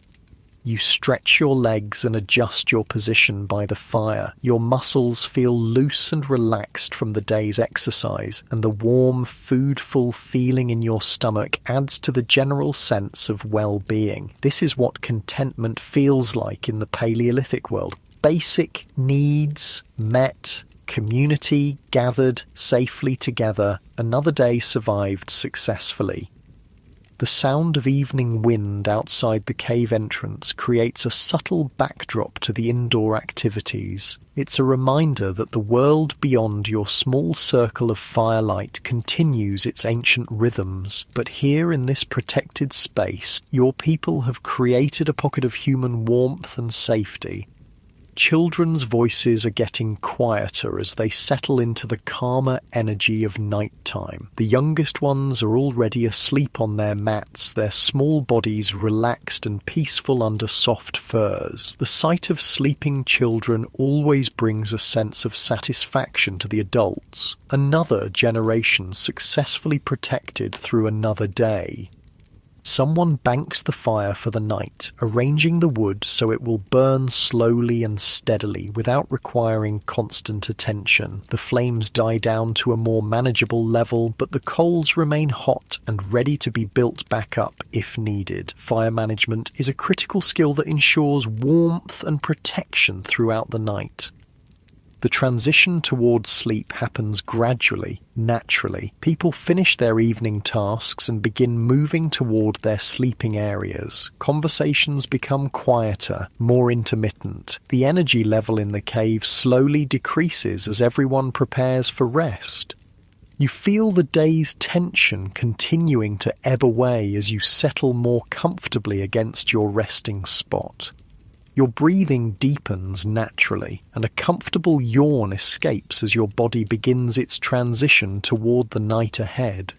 You stretch your legs and adjust your position by the fire. Your muscles feel loose and relaxed from the day's exercise, and the warm, food-full feeling in your stomach adds to the general sense of well-being. This is what contentment feels like in the Paleolithic world. Basic needs met, community gathered safely together, another day survived successfully. The sound of evening wind outside the cave entrance creates a subtle backdrop to the indoor activities. It's a reminder that the world beyond your small circle of firelight continues its ancient rhythms, but here in this protected space, your people have created a pocket of human warmth and safety. Children's voices are getting quieter as they settle into the calmer energy of nighttime. The youngest ones are already asleep on their mats, their small bodies relaxed and peaceful under soft furs. The sight of sleeping children always brings a sense of satisfaction to the adults. Another generation successfully protected through another day. Someone banks the fire for the night, arranging the wood so it will burn slowly and steadily without requiring constant attention. The flames die down to a more manageable level, but the coals remain hot and ready to be built back up if needed. Fire management is a critical skill that ensures warmth and protection throughout the night. The transition towards sleep happens gradually, naturally. People finish their evening tasks and begin moving toward their sleeping areas. Conversations become quieter, more intermittent. The energy level in the cave slowly decreases as everyone prepares for rest. You feel the day's tension continuing to ebb away as you settle more comfortably against your resting spot. Your breathing deepens naturally, and a comfortable yawn escapes as your body begins its transition toward the night ahead.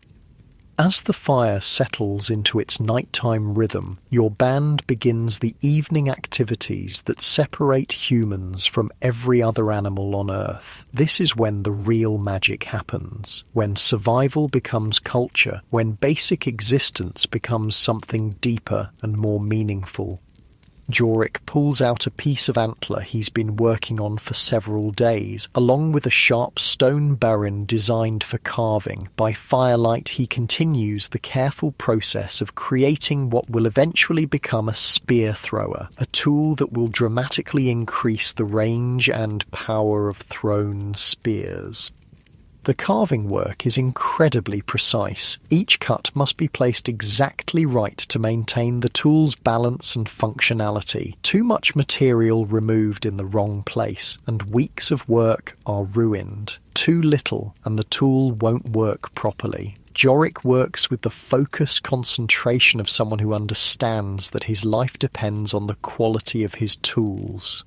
As the fire settles into its nighttime rhythm, your band begins the evening activities that separate humans from every other animal on Earth. This is when the real magic happens, when survival becomes culture, when basic existence becomes something deeper and more meaningful. Jorik pulls out a piece of antler he's been working on for several days, along with a sharp stone baron designed for carving. By firelight, he continues the careful process of creating what will eventually become a spear thrower, a tool that will dramatically increase the range and power of thrown spears. The carving work is incredibly precise. Each cut must be placed exactly right to maintain the tool's balance and functionality. Too much material removed in the wrong place, and weeks of work are ruined. Too little, and the tool won't work properly. Jorik works with the focused concentration of someone who understands that his life depends on the quality of his tools.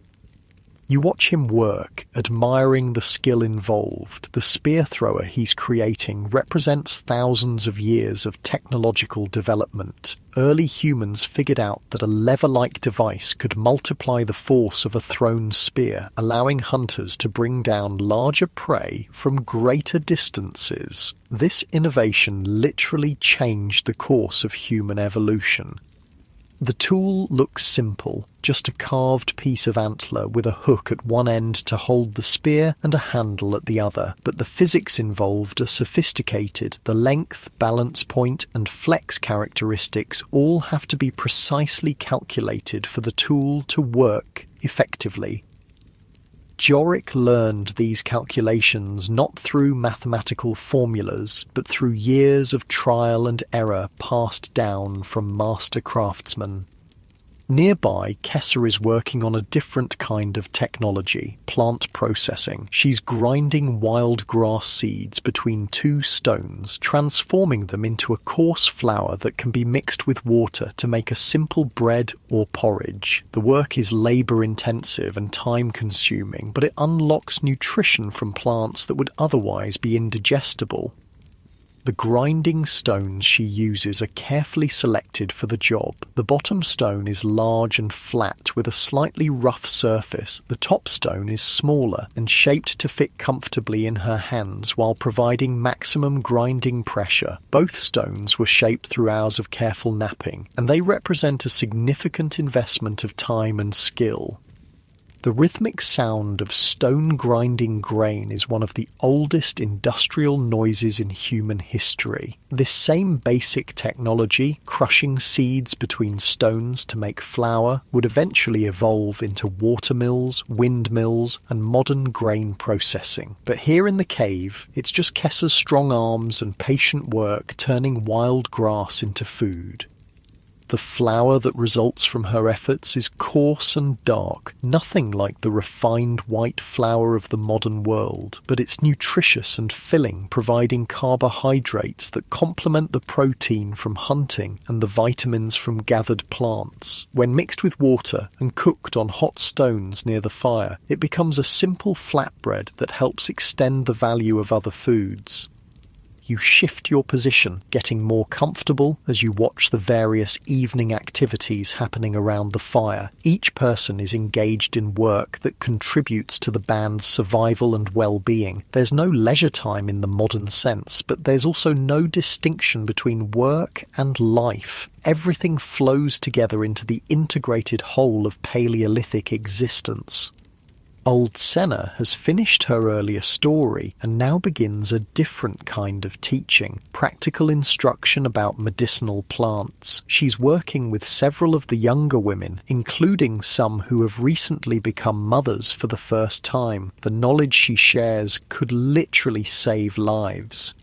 You watch him work, admiring the skill involved. The spear thrower he's creating represents thousands of years of technological development. Early humans figured out that a lever-like device could multiply the force of a thrown spear, allowing hunters to bring down larger prey from greater distances. This innovation literally changed the course of human evolution. The tool looks simple, just a carved piece of antler with a hook at one end to hold the spear and a handle at the other, but the physics involved are sophisticated. The length, balance point, and flex characteristics all have to be precisely calculated for the tool to work effectively. Jorik learned these calculations not through mathematical formulas, but through years of trial and error passed down from master craftsmen. Nearby, Kessa is working on a different kind of technology, plant processing. She's grinding wild grass seeds between two stones, transforming them into a coarse flour that can be mixed with water to make a simple bread or porridge. The work is labor-intensive and time-consuming, but it unlocks nutrition from plants that would otherwise be indigestible. The grinding stones she uses are carefully selected for the job. The bottom stone is large and flat with a slightly rough surface. The top stone is smaller and shaped to fit comfortably in her hands while providing maximum grinding pressure. Both stones were shaped through hours of careful knapping, and they represent a significant investment of time and skill. The rhythmic sound of stone grinding grain is one of the oldest industrial noises in human history. This same basic technology, crushing seeds between stones to make flour, would eventually evolve into watermills, windmills, and modern grain processing. But here in the cave, it's just Kessa's strong arms and patient work turning wild grass into food. The flour that results from her efforts is coarse and dark, nothing like the refined white flour of the modern world, but it's nutritious and filling, providing carbohydrates that complement the protein from hunting and the vitamins from gathered plants. When mixed with water and cooked on hot stones near the fire, it becomes a simple flatbread that helps extend the value of other foods. You shift your position, getting more comfortable as you watch the various evening activities happening around the fire. Each person is engaged in work that contributes to the band's survival and well-being. There's no leisure time in the modern sense, but there's also no distinction between work and life. Everything flows together into the integrated whole of Paleolithic existence. Old Senna has finished her earlier story and now begins a different kind of teaching, practical instruction about medicinal plants. She's working with several of the younger women, including some who have recently become mothers for the first time. The knowledge she shares could literally save lives.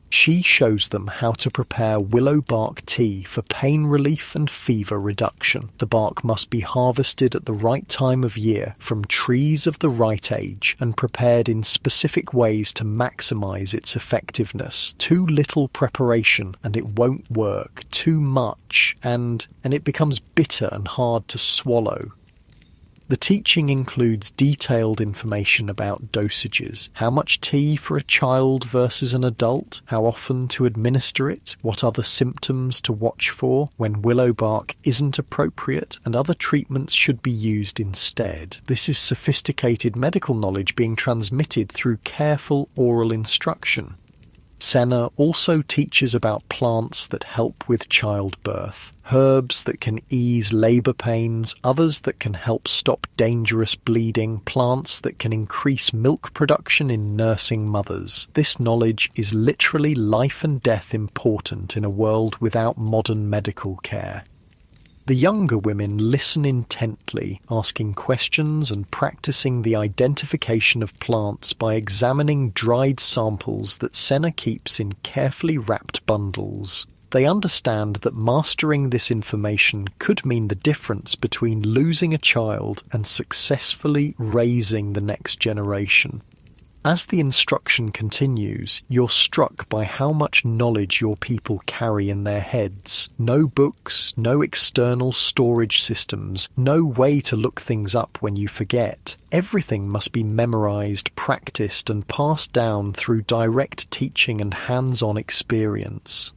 She shows them how to prepare willow bark tea for pain relief and fever reduction. The bark must be harvested at the right time of year from trees of the right age and prepared in specific ways to maximize its effectiveness. Too little preparation and it won't work. Too much and it becomes bitter and hard to swallow. The teaching includes detailed information about dosages, how much tea for a child versus an adult, how often to administer it, what other symptoms to watch for when willow bark isn't appropriate, and other treatments should be used instead. This is sophisticated medical knowledge being transmitted through careful oral instruction. Senna also teaches about plants that help with childbirth, herbs that can ease labour pains, others that can help stop dangerous bleeding, plants that can increase milk production in nursing mothers. This knowledge is literally life and death important in a world without modern medical care. The younger women listen intently, asking questions and practicing the identification of plants by examining dried samples that Senna keeps in carefully wrapped bundles. They understand that mastering this information could mean the difference between losing a child and successfully raising the next generation. As the instruction continues, you're struck by how much knowledge your people carry in their heads. No books, no external storage systems, no way to look things up when you forget. Everything must be memorized, practiced, and passed down through direct teaching and hands-on experience.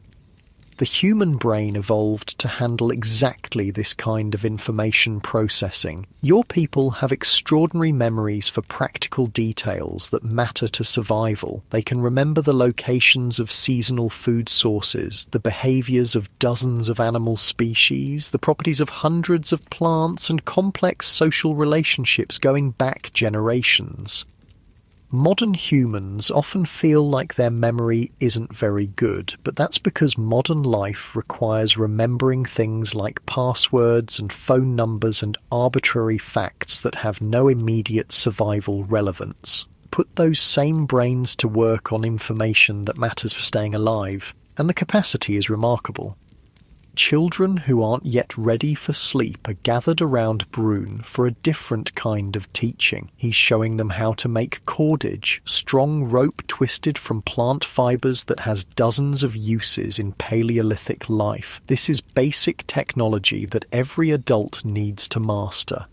The human brain evolved to handle exactly this kind of information processing. Your people have extraordinary memories for practical details that matter to survival. They can remember the locations of seasonal food sources, the behaviors of dozens of animal species, the properties of hundreds of plants, and complex social relationships going back generations. Modern humans often feel like their memory isn't very good, but that's because modern life requires remembering things like passwords and phone numbers and arbitrary facts that have no immediate survival relevance. Put those same brains to work on information that matters for staying alive, and the capacity is remarkable. Children who aren't yet ready for sleep are gathered around Brune for a different kind of teaching. He's showing them how to make cordage, strong rope twisted from plant fibers that has dozens of uses in Paleolithic life. This is basic technology that every adult needs to master.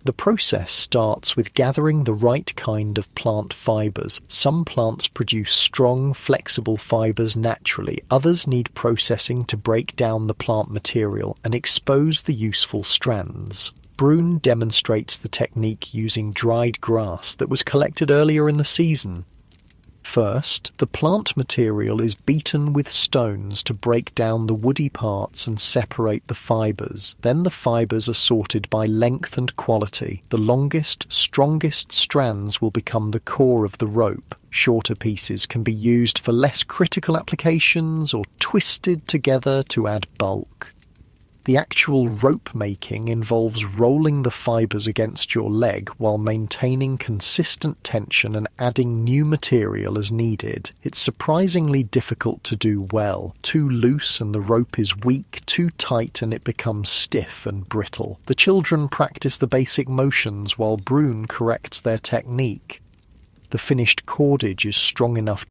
The process starts with gathering the right kind of plant fibers. Some plants produce strong, flexible fibers naturally. Others need processing to break down the plant material and expose the useful strands. Brune demonstrates the technique using dried grass that was collected earlier in the season. First, the plant material is beaten with stones to break down the woody parts and separate the fibers. Then the fibers are sorted by length and quality. The longest, strongest strands will become the core of the rope. Shorter pieces can be used for less critical applications or twisted together to add bulk. The actual rope making involves rolling the fibers against your leg while maintaining consistent tension and adding new material as needed. It's surprisingly difficult to do well. Too loose and the rope is weak, too tight and it becomes stiff and brittle. The children practice the basic motions while Brune corrects their technique. The finished cordage is strong enough